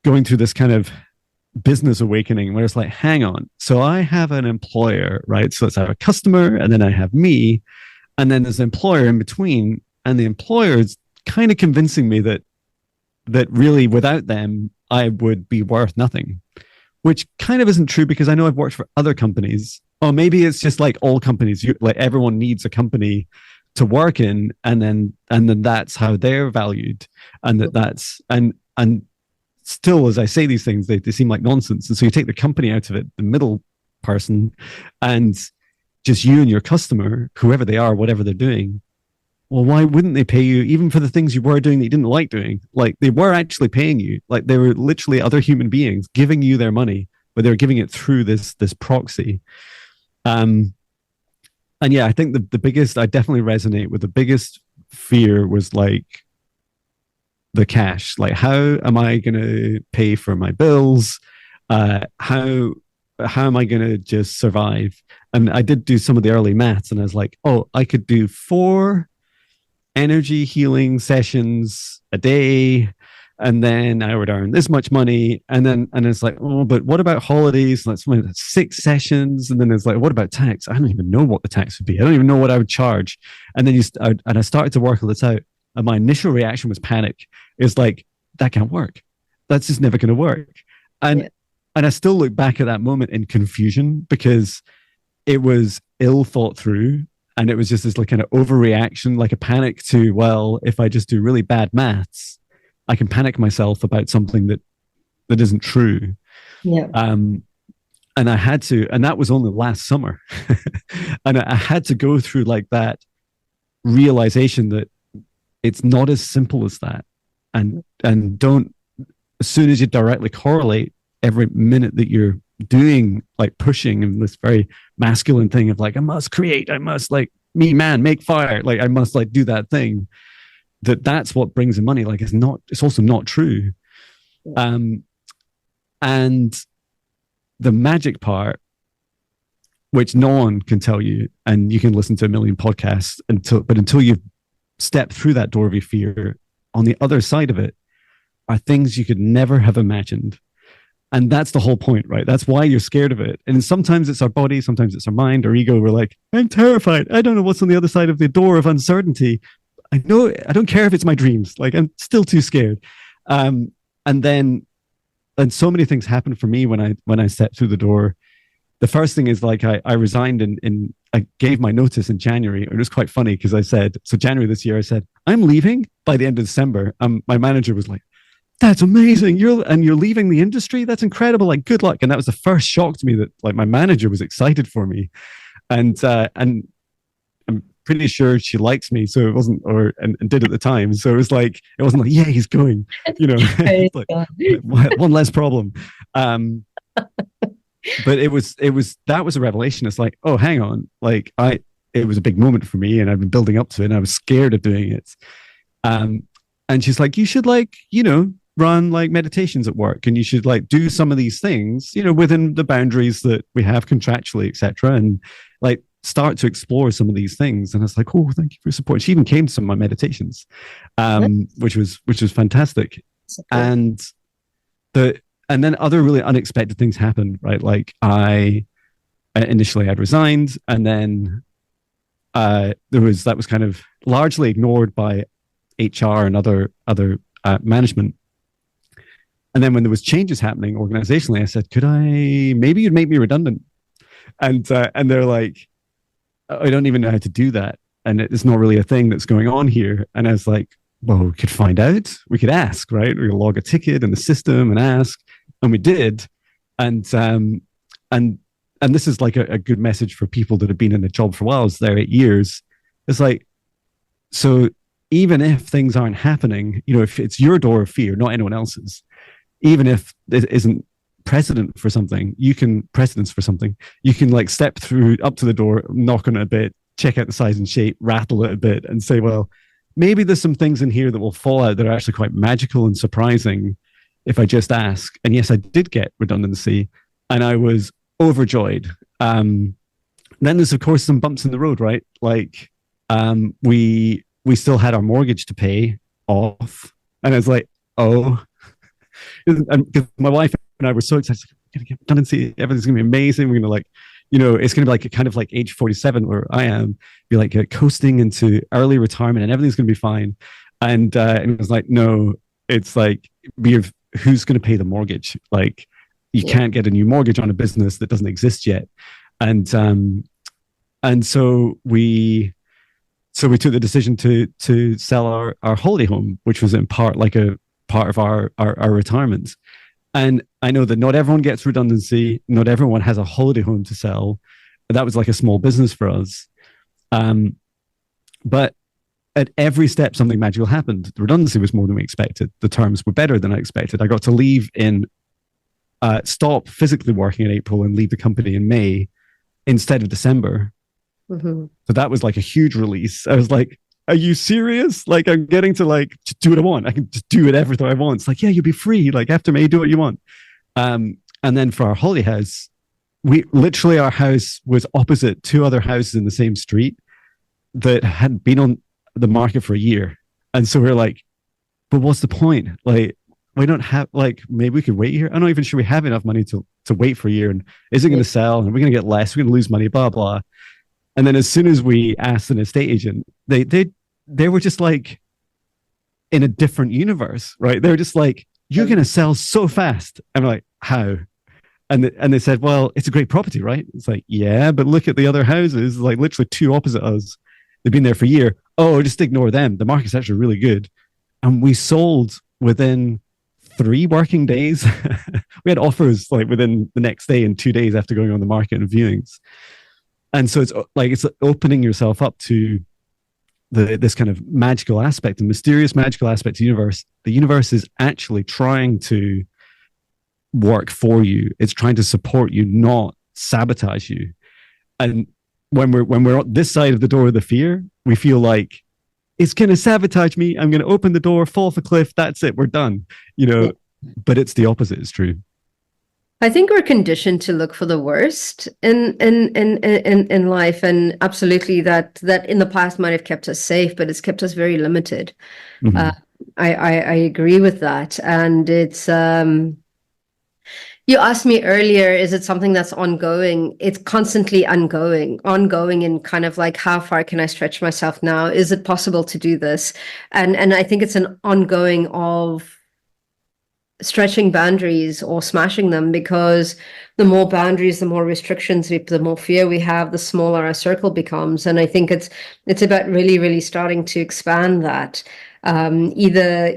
going through this kind of business awakening where it's like, hang on, so I have an employer, right? So it's I have a customer and then I have me, and then there's an employer in between, and the employer is kind of convincing me that really without them I would be worth nothing, which kind of isn't true, because I know I've worked for other companies. Or maybe it's just like all companies, like everyone needs a company to work in, and then that's how they're valued, and that's still, as I say these things, they seem like nonsense. And so you take the company out of it, the middle person, and just you and your customer, whoever they are, whatever they're doing. Well, why wouldn't they pay you even for the things you were doing that you didn't like doing? Like they were actually paying you. Like they were literally other human beings giving you their money, but they were giving it through this proxy. And yeah, I think the biggest, I definitely resonate with the biggest fear was like the cash. Like, how am I going to pay for my bills? How am I going to just survive? And I did do some of the early maths, and I was like, oh, I could do 4 energy healing sessions a day, and then I would earn this much money. And it's like, oh, but what about holidays? Like 6 sessions. And then it's like, what about tax? I don't even know what the tax would be. I don't even know what I would charge. And then I started to work all this out. And my initial reaction was panic. It's like, that can't work. That's just never going to work. And I still look back at that moment in confusion, because it was ill thought through. And it was just this like kind of overreaction, like a panic to, well, if I just do really bad maths, I can panic myself about something that isn't true. Yeah. And I had to, and that was only last summer. And I had to go through like that realization that it's not as simple as that. And don't, as soon as you directly correlate every minute that you're doing, like pushing and this very masculine thing of like, I must create, I must like me man, make fire. Like I must like do that thing. That's what brings in money. Like it's also not true. And the magic part, which no one can tell you, and you can listen to a million podcasts until you've stepped through that door of your fear, on the other side of it are things you could never have imagined. And that's the whole point, right? That's why you're scared of it. And sometimes it's our body, sometimes it's our mind, our ego. We're like, I'm terrified. I don't know what's on the other side of the door of uncertainty. I know, I don't care if it's my dreams. Like, I'm still too scared. And so many things happened for me when I stepped through the door. The first thing is like, I resigned I gave my notice in January. It was quite funny because I said, so January this year, I said, I'm leaving by the end of December. My manager was like, that's amazing. You're leaving the industry. That's incredible. Like, good luck. And that was the first shock to me that like my manager was excited for me. And I'm pretty sure she likes me. So it wasn't, and did at the time. So it wasn't like, yeah, he's going, like, one less problem. But that was a revelation. It's like, oh, hang on. Like it was a big moment for me, and I've been building up to it, and I was scared of doing it. And she's like, you should run like meditations at work, and you should like do some of these things, within the boundaries that we have contractually, etc. And like start to explore some of these things. And I was like, oh, thank you for your support. She even came to some of my meditations, which was fantastic. Support. And and then other really unexpected things happened, right? Like I initially had resigned, and then that was kind of largely ignored by HR and other management. And then when there was changes happening organizationally, I said, "Could I? Maybe you'd make me redundant." And they're like, "I don't even know how to do that, and it's not really a thing that's going on here." And I was like, "Well, we could find out. We could ask, right? We could log a ticket in the system and ask." And we did, and and this is like a good message for people that have been in the job for a while. It's there 8 years. It's like, so even if things aren't happening, if it's your door of fear, not anyone else's, even if it isn't precedence for something, you can like step through up to the door, knock on it a bit, check out the size and shape, rattle it a bit, and say, well, maybe there's some things in here that will fall out that are actually quite magical and surprising if I just ask. And yes, I did get redundancy, and I was overjoyed. Then there's of course some bumps in the road, right? Like we still had our mortgage to pay off, and I was like, oh, because my wife and I were so excited, like, we're gonna get redundancy, everything's gonna be amazing. We're gonna like, it's gonna be like a kind of like age 47 where I am, be like coasting into early retirement, and everything's gonna be fine. And it was like, no, it's like who's gonna pay the mortgage? Like, you can't get a new mortgage on a business that doesn't exist yet. And so we took the decision to sell our holiday home, which was in part like a part of our retirement. And I know that not everyone gets redundancy, not everyone has a holiday home to sell. That was like a small business for us. But at every step, something magical happened. The redundancy was more than we expected. The terms were better than I expected. I got to leave stop physically working in April and leave the company in May instead of December. Mm-hmm. So that was like a huge release. I was like, are you serious? Like, I'm getting to like do what I want. I can just do whatever I want. It's like, yeah, you'll be free. Like after May, do what you want. And then for our holiday house, our house was opposite two other houses in the same street that hadn't been on the market for a year. And so we're like, but what's the point? Like, we don't have, like, maybe we could wait here. I'm not even sure we have enough money to wait for a year. And is it going to sell? And we're going to get less. We're going to lose money, blah, blah. And then as soon as we asked an estate agent, they were just like in a different universe, right? They were just like, you're going to sell so fast. And we're like, how? And they said, well, it's a great property, right? It's like, yeah, but look at the other houses, like literally two opposite us. They've been there for a year. Oh, just ignore them. The market's actually really good. And we sold within 3 working days. We had offers like within the next day and 2 days after going on the market and viewings. And so it's opening yourself up to this kind of magical aspect, the mysterious magical aspect of the universe. The universe is actually trying to work for you. It's trying to support you, not sabotage you. And when we're on this side of the door of the fear, we feel like it's going to sabotage me. I'm going to open the door, fall off a cliff. That's it. We're done. But it's the opposite is true. I think we're conditioned to look for the worst in life, and absolutely that in the past might have kept us safe, but it's kept us very limited. Mm-hmm. I agree with that, and it's. You asked me earlier, is it something that's ongoing? It's constantly ongoing in kind of like, how far can I stretch myself now? Is it possible to do this? And I think it's an ongoing of stretching boundaries or smashing them, because the more boundaries, the more restrictions, the more fear we have, the smaller our circle becomes. And I think it's about really, really starting to expand that, either,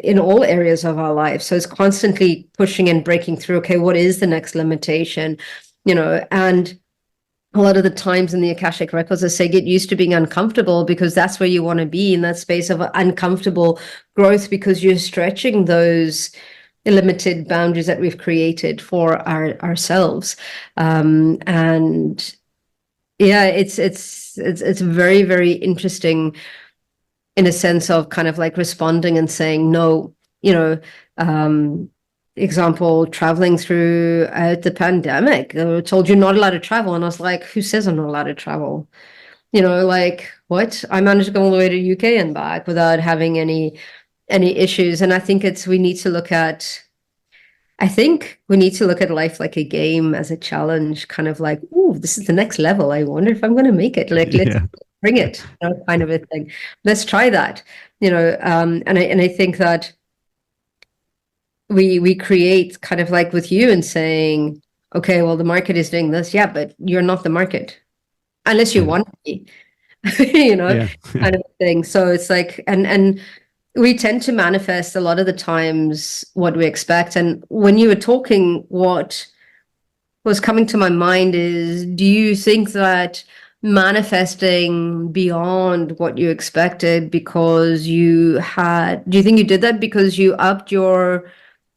in all areas of our life. So it's constantly pushing and breaking through. Okay, what is the next limitation? And a lot of the times in the Akashic records, I say, get used to being uncomfortable, because that's where you want to be, in that space of uncomfortable growth, because you're stretching those limited boundaries that we've created for ourselves. And yeah, it's very, very interesting in a sense of kind of like responding and saying, no, you know, um, example, traveling through the pandemic. They were told you're not allowed to travel. And I was like, who says I'm not allowed to travel? Like what? I managed to go all the way to UK and back without having any issues. And I think we need to look at life like a game, as a challenge, kind of like, oh, this is the next level. I wonder if I'm going to make it. Like, let's Yeah. bring it, kind of a thing. Let's try that, and I think that we create kind of like with you and saying, okay, well, the market is doing this. Yeah, but you're not the market unless you Yeah. want to be, Yeah. kind of thing. So it's like, and we tend to manifest a lot of the times what we expect. And when you were talking, what was coming to my mind is, do you think that manifesting beyond what you expected because do you think you did that because you upped your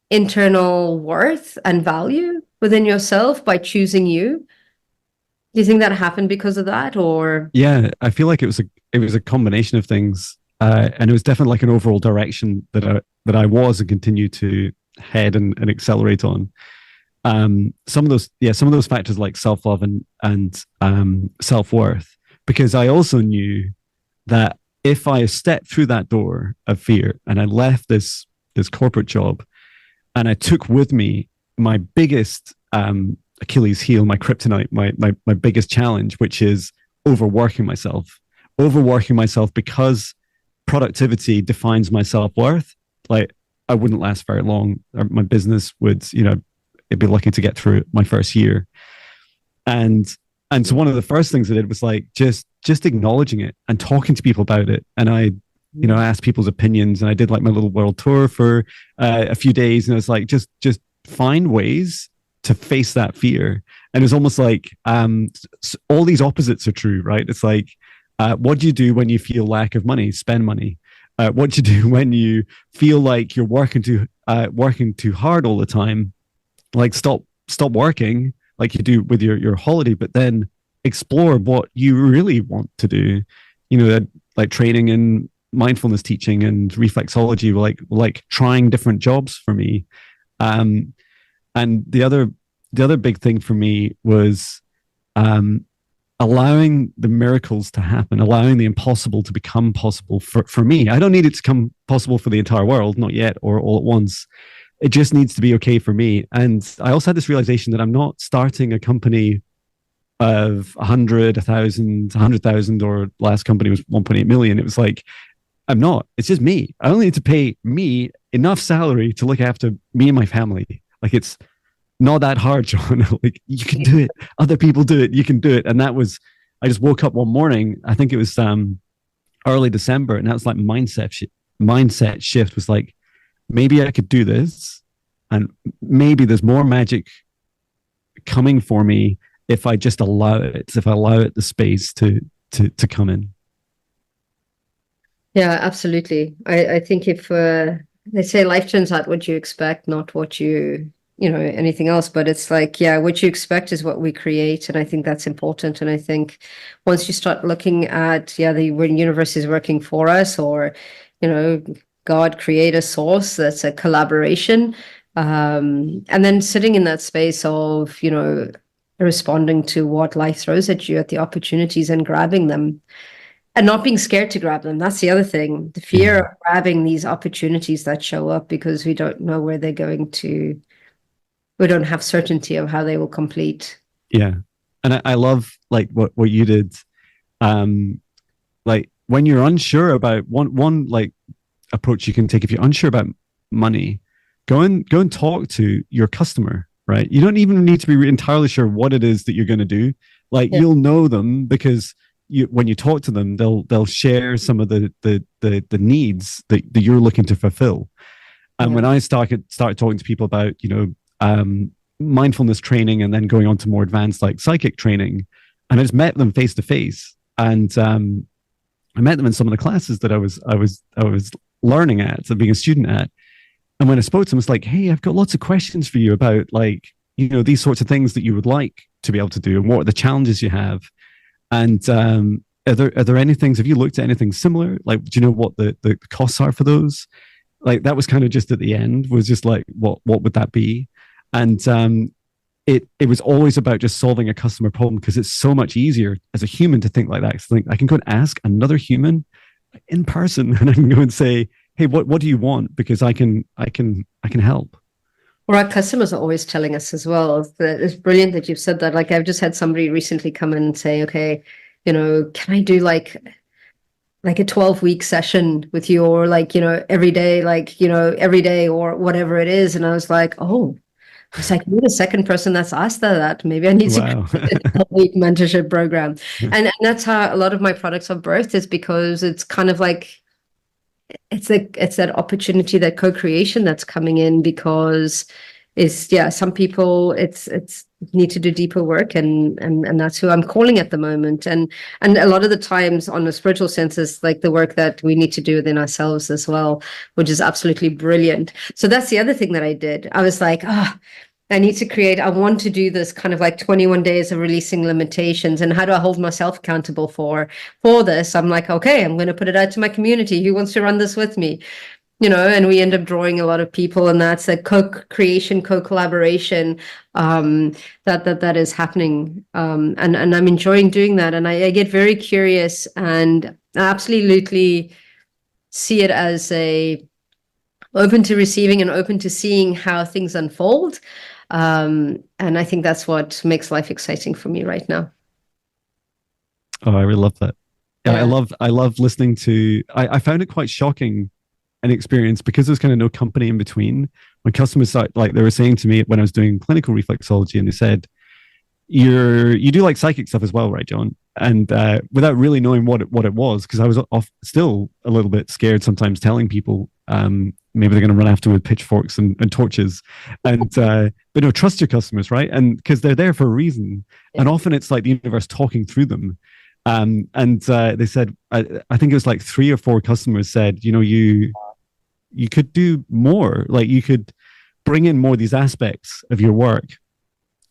internal worth and value within yourself by choosing you? Do you think that happened because of that, or? Yeah, I feel like it was a combination of things, and it was definitely like an overall direction that I was and continue to head and accelerate on. Some of those factors like self love and self worth, because I also knew that if I stepped through that door of fear and I left this corporate job and I took with me my biggest Achilles heel, my kryptonite, my biggest challenge, which is overworking myself. Overworking myself because productivity defines my self worth. Like I wouldn't last very long. My business would, it'd be lucky to get through my first year. And so one of the first things I did was like just acknowledging it and talking to people about it. And I asked people's opinions, and I did like my little world tour for a few days. And it's like just find ways to face that fear. And it's almost like all these opposites are true, right? It's like, what do you do when you feel lack of money? Spend money. What do you do when you feel like you're working too hard all the time? Like stop working like you do with your holiday, but then explore what you really want to do. Like training in mindfulness teaching and reflexology were like trying different jobs for me. And the other big thing for me was allowing the miracles to happen, allowing the impossible to become possible for me. I don't need it to come possible for the entire world, not yet, or all at once. It just needs to be okay for me. And I also had this realization that I'm not starting a company of 100, 1,000, 100,000, or last company was 1.8 million. It was like, I'm not. It's just me. I only need to pay me enough salary to look after me and my family. Like it's not that hard, Jon. Like you can do it. Other people do it. You can do it. And I just woke up one morning. I think it was early December, and that was like mindset shift was like, maybe I could do this, and maybe there's more magic coming for me if I just allow it. If I allow it the space to come in. Yeah, absolutely. I think if they say life turns out what you expect, not what anything else, but it's like, yeah, what you expect is what we create. And I think that's important. And I think once you start looking at, the universe is working for us, or, God create a source that's a collaboration. And then sitting in that space of, responding to what life throws at you, at the opportunities, and grabbing them. And not being scared to grab them. That's the other thing. The fear of grabbing these opportunities that show up because we don't know where they're going to. We don't have certainty of how they will complete. Yeah. And I love like what you did. Like when you're unsure about one like approach you can take, if you're unsure about money, go and talk to your customer, right? You don't even need to be entirely sure what it is that you're going to do. Like you'll know them because when you talk to them, they'll share some of the needs that you're looking to fulfill. And when I started talking to people about, mindfulness training, and then going on to more advanced like psychic training, and I just met them face to face, and I met them in some of the classes that I was learning at, so being a student at. And when I spoke to them, it's like, hey, I've got lots of questions for you about like, these sorts of things that you would like to be able to do, and what are the challenges you have. And are there any things? Have you looked at anything similar? Like, do you know what the costs are for those? like that was kind of just at the end, was just like, what would that be? And it was always about just solving a customer problem, because it's so much easier as a human to think like that. It's like I can go and ask another human in person, and I can go and say, hey, what do you want? Because I can help. Or our customers are always telling us as well. It's brilliant that you've said that. Like I've just had somebody recently come in and say, okay, can I do like a 12-week session with you, or like, every day, like, every day or whatever it is. And I was like, oh, I was like, you're the second person that's asked that. Maybe I need to Wow. create a 12-week mentorship program. And that's how a lot of my products are birthed, is because it's kind of like, it's that opportunity, that co-creation that's coming in, because some people it's need to do deeper work, and that's who I'm calling at the moment. And a lot of the times, on a spiritual sense, is like the work that we need to do within ourselves as well, which is absolutely brilliant. So that's the other thing that I did. I was like, I want to do this kind of like 21 days of releasing limitations, and how do I hold myself accountable for this? I'm like, okay, I'm going to put it out to my community. Who wants to run this with me? And we end up drawing a lot of people, and that's a co-creation, co-collaboration, that is happening. And I'm enjoying doing that. And I get very curious, and I absolutely see it as a open to receiving and open to seeing how things unfold. And I think that's what makes life exciting for me right now. Oh, I really love that. Yeah, I Yeah. love I love listening to. I found it quite shocking an experience, because there's kind of no company in between. When customers start, like they were saying to me when I was doing clinical reflexology, and they said, you do like psychic stuff as well, right, John? And without really knowing what it was, because I was still a little bit scared sometimes telling people, maybe they're going to run after with pitchforks and torches, and but no, trust your customers, right? And because they're there for a reason, and Yeah. often it's like the universe talking through them. And they said, I think it was like three or four customers said, you could do more, like you could bring in more of these aspects of your work.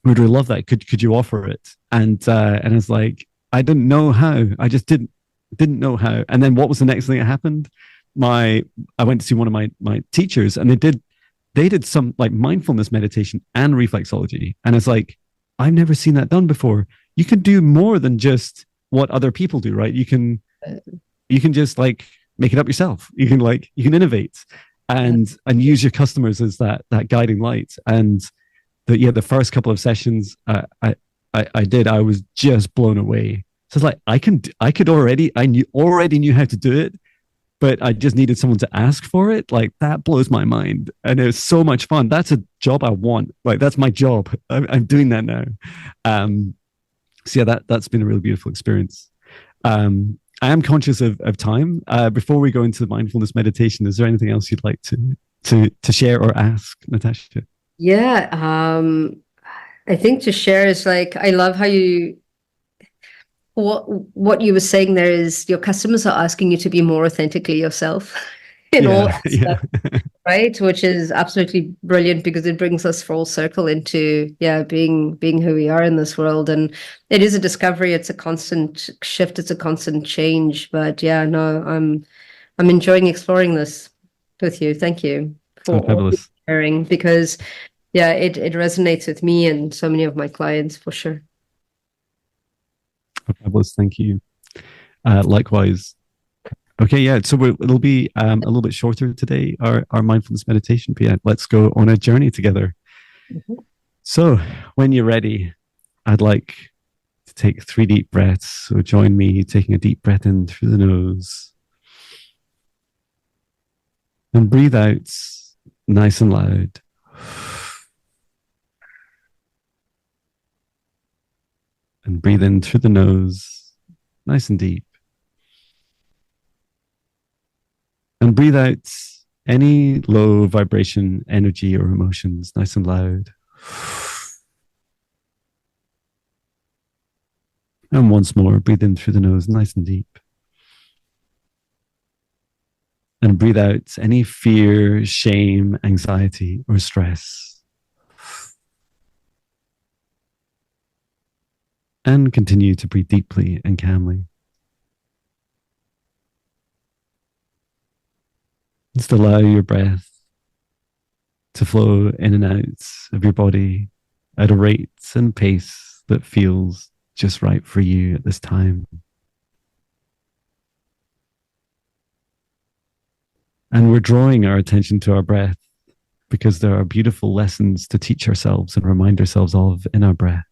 We'd really love that. Could you offer it? And it's like, I didn't know how. I just didn't know how. And then what was the next thing that happened? I went to see one of my teachers, and they did some like mindfulness meditation and reflexology. And it's like, I've never seen that done before. You can do more than just what other people do, right? You can just like make it up yourself. You can innovate and use your customers as that guiding light. And the first couple of sessions I did, I was just blown away. So it's like I already knew how to do it, but I just needed someone to ask for it. Like that blows my mind, and it was so much fun. That's a job I want. Like that's my job. I'm doing that now. So yeah, that's been a really beautiful experience. I am conscious of time. Before we go into the mindfulness meditation, is there anything else you'd like to share or ask, Natasha? Yeah. I think to share is like, I love how what you were saying there is your customers are asking you to be more authentically yourself in all Yeah, yeah, aspects, right? Which is absolutely brilliant, because it brings us full circle into, being who we are in this world. And it is a discovery. It's a constant shift. It's a constant change. But yeah, no, I'm enjoying exploring this with you. Thank you oh, for all the fabulous. sharing, because yeah, it resonates with me and so many of my clients for sure. Oh, fabulous. Thank you. Likewise. Okay, yeah. So it'll be a little bit shorter today, our mindfulness meditation. But yeah, let's go on a journey together. Mhm. So when you're ready, I'd like to take 3 deep breaths. So join me taking a deep breath in through the nose and breathe out nice and loud. And breathe in through the nose, nice and deep. And breathe out any low vibration, energy, or emotions, nice and loud. And once more, breathe in through the nose, nice and deep. And breathe out any fear, shame, anxiety, or stress. And continue to breathe deeply and calmly. Just allow your breath to flow in and out of your body at a rate and pace that feels just right for you at this time. And we're drawing our attention to our breath because there are beautiful lessons to teach ourselves and remind ourselves of in our breath.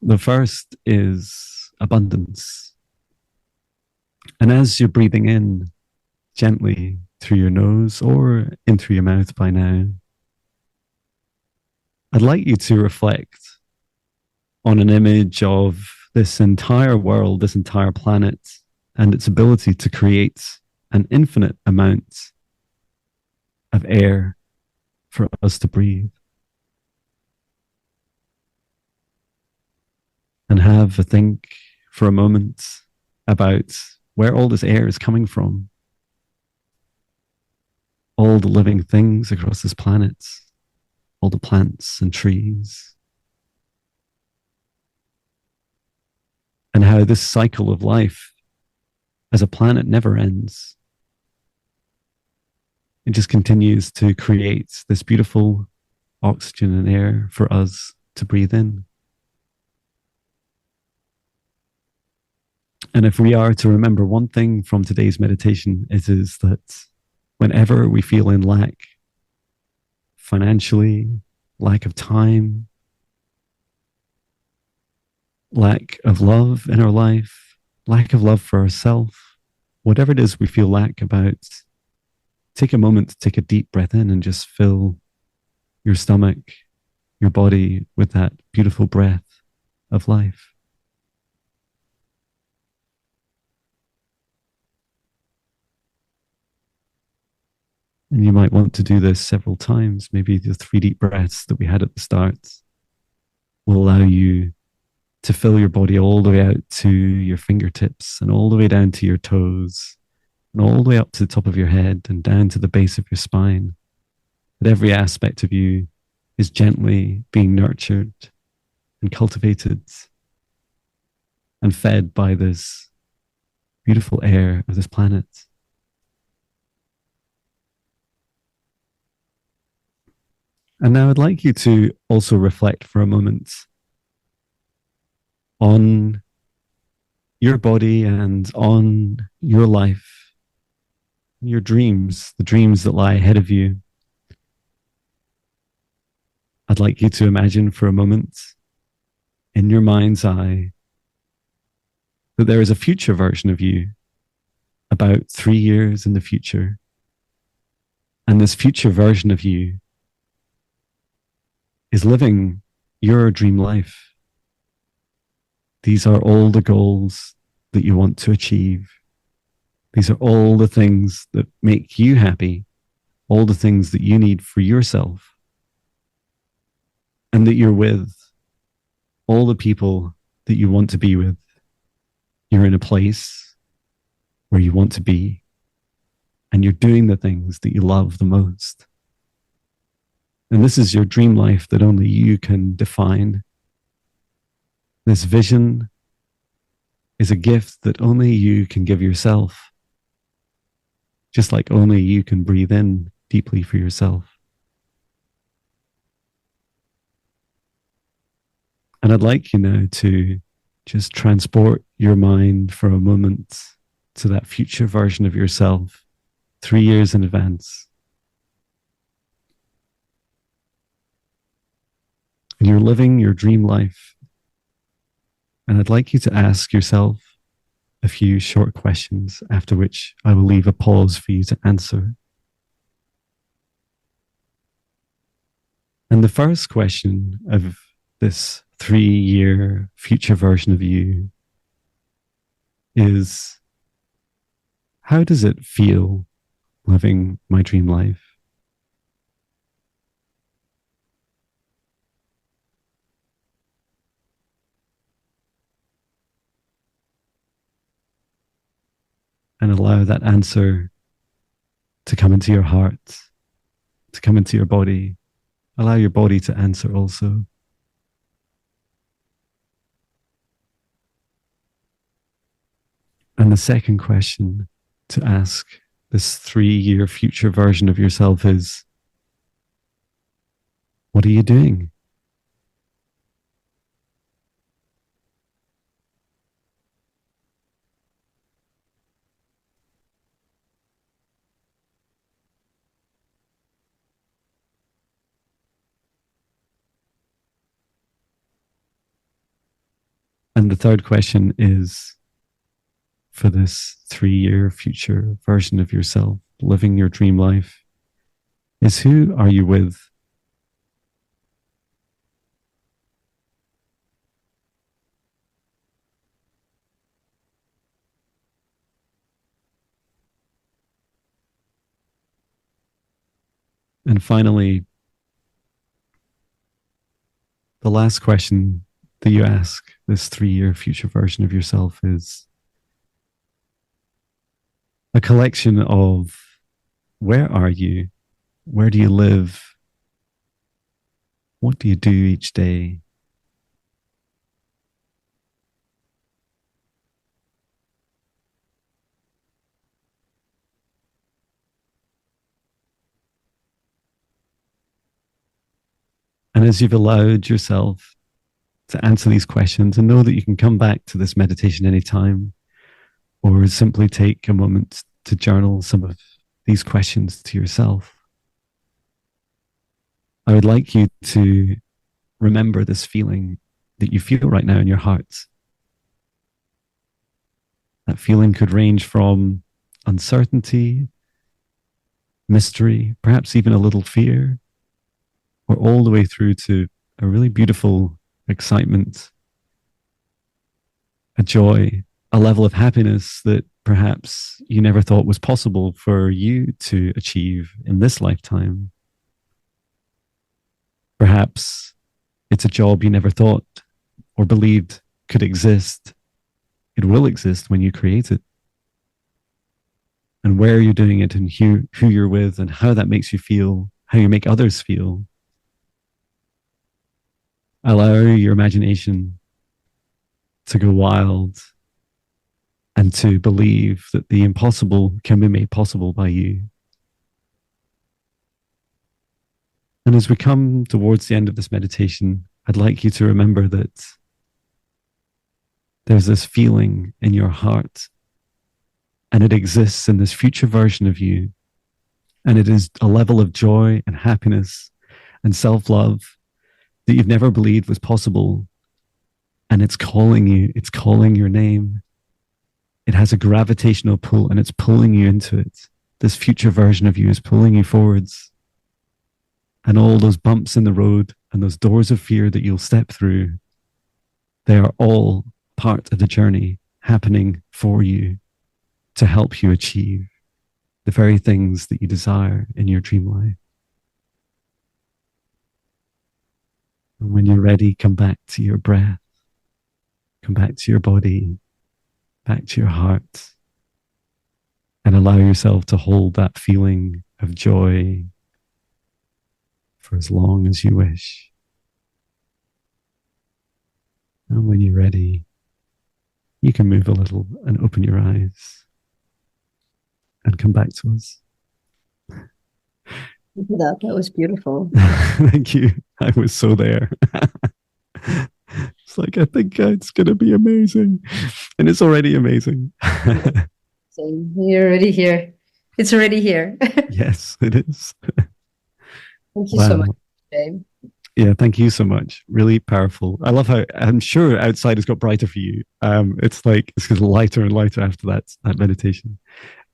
The first is abundance. And as you're breathing in gently through your nose or in through your mouth by now, I'd like you to reflect on an image of this entire world, this entire planet, and its ability to create an infinite amount of air for us to breathe. And have a think for a moment about where all this air is coming from. All the living things across this planet, all the plants and trees, and how this cycle of life as a planet never ends. It just continues to create this beautiful oxygen and air for us to breathe in. And if we are to remember one thing from today's meditation, it is that whenever we feel in lack, financially, lack of time, lack of love in our life, lack of love for ourselves, whatever it is we feel lack about, take a moment to take a deep breath in and just fill your stomach, your body with that beautiful breath of life. And you might want to do this several times. Maybe the 3 deep breaths that we had at the start will allow you to fill your body all the way out to your fingertips and all the way down to your toes and all the way up to the top of your head and down to the base of your spine. That every aspect of you is gently being nurtured and cultivated and fed by this beautiful air of this planet. And now I'd like you to also reflect for a moment on your body and on your life, your dreams, the dreams that lie ahead of you. I'd like you to imagine for a moment in your mind's eye that there is a future version of you about 3 years in the future. And this future version of you is living your dream life. These are all the goals that you want to achieve. These are all the things that make you happy, all the things that you need for yourself, and that you're with all the people that you want to be with. You're in a place where you want to be, and you're doing the things that you love the most. And this is your dream life that only you can define. This vision is a gift that only you can give yourself, just like only you can breathe in deeply for yourself. And I'd like you now to just transport your mind for a moment to that future version of yourself 3 years in advance. And you're living your dream life. And I'd like you to ask yourself a few short questions, after which I will leave a pause for you to answer. And the first question of this 3-year future version of you is, how does it feel living my dream life? And allow that answer to come into your heart, to come into your body. Allow your body to answer also. And the second question to ask this 3-year future version of yourself is, what are you doing? And the third question is, for this 3-year future version of yourself, living your dream life, is who are you with? And finally, the last question that you ask this 3-year future version of yourself is a collection of, where are you? Where do you live? What do you do each day? And as you've allowed yourself to answer these questions, and know that you can come back to this meditation anytime, or simply take a moment to journal some of these questions to yourself, I would like you to remember this feeling that you feel right now in your heart. That feeling could range from uncertainty, mystery, perhaps even a little fear, or all the way through to a really beautiful excitement, a joy, a level of happiness that perhaps you never thought was possible for you to achieve in this lifetime. Perhaps it's a job you never thought or believed could exist. It will exist when you create it. And where you're doing it, and who you're with, and how that makes you feel, how you make others feel. Allow your imagination to go wild and to believe that the impossible can be made possible by you. And as we come towards the end of this meditation, I'd like you to remember that there's this feeling in your heart, and it exists in this future version of you. And it is a level of joy and happiness and self-love that you've never believed was possible. And it's calling you, it's calling your name. It has a gravitational pull, and it's pulling you into it. This future version of you is pulling you forwards. And all those bumps in the road and those doors of fear that you'll step through, they are all part of the journey happening for you to help you achieve the very things that you desire in your dream life. And when you're ready, come back to your breath, come back to your body, back to your heart, and allow yourself to hold that feeling of joy for as long as you wish. And when you're ready, you can move a little and open your eyes and come back to us. That was beautiful. Thank you. I was so there. It's like, I think it's going to be amazing. And it's already amazing. So you're already here. It's already here. Yes, it is. Thank you so much, James. Yeah, thank you so much. Really powerful. I love how I'm sure outside has got brighter for you. It's like it's getting lighter and lighter after that meditation.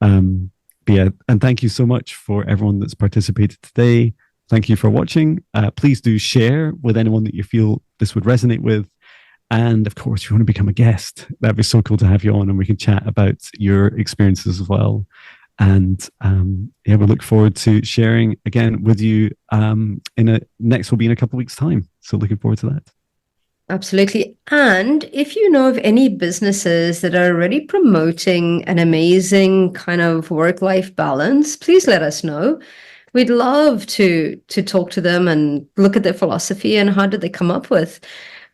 But yeah, and thank you so much for everyone that's participated today. Thank you for watching. Please do share with anyone that you feel this would resonate with. And of course, if you want to become a guest, that'd be so cool to have you on, and we can chat about your experiences as well. And yeah, we look forward to sharing again with you. Next will be in a couple of weeks' time. So looking forward to that. Absolutely. And if you know of any businesses that are already promoting an amazing kind of work-life balance, please let us know. We'd love to talk to them and look at their philosophy and how did they come up with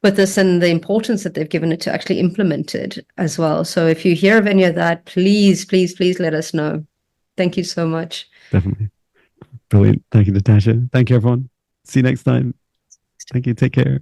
with this and the importance that they've given it to actually implement it as well. So if you hear of any of that, please, please, please let us know. Thank you so much. Definitely. Brilliant. Thank you, Natasha. Thank you, everyone. See you next time. Thank you. Take care.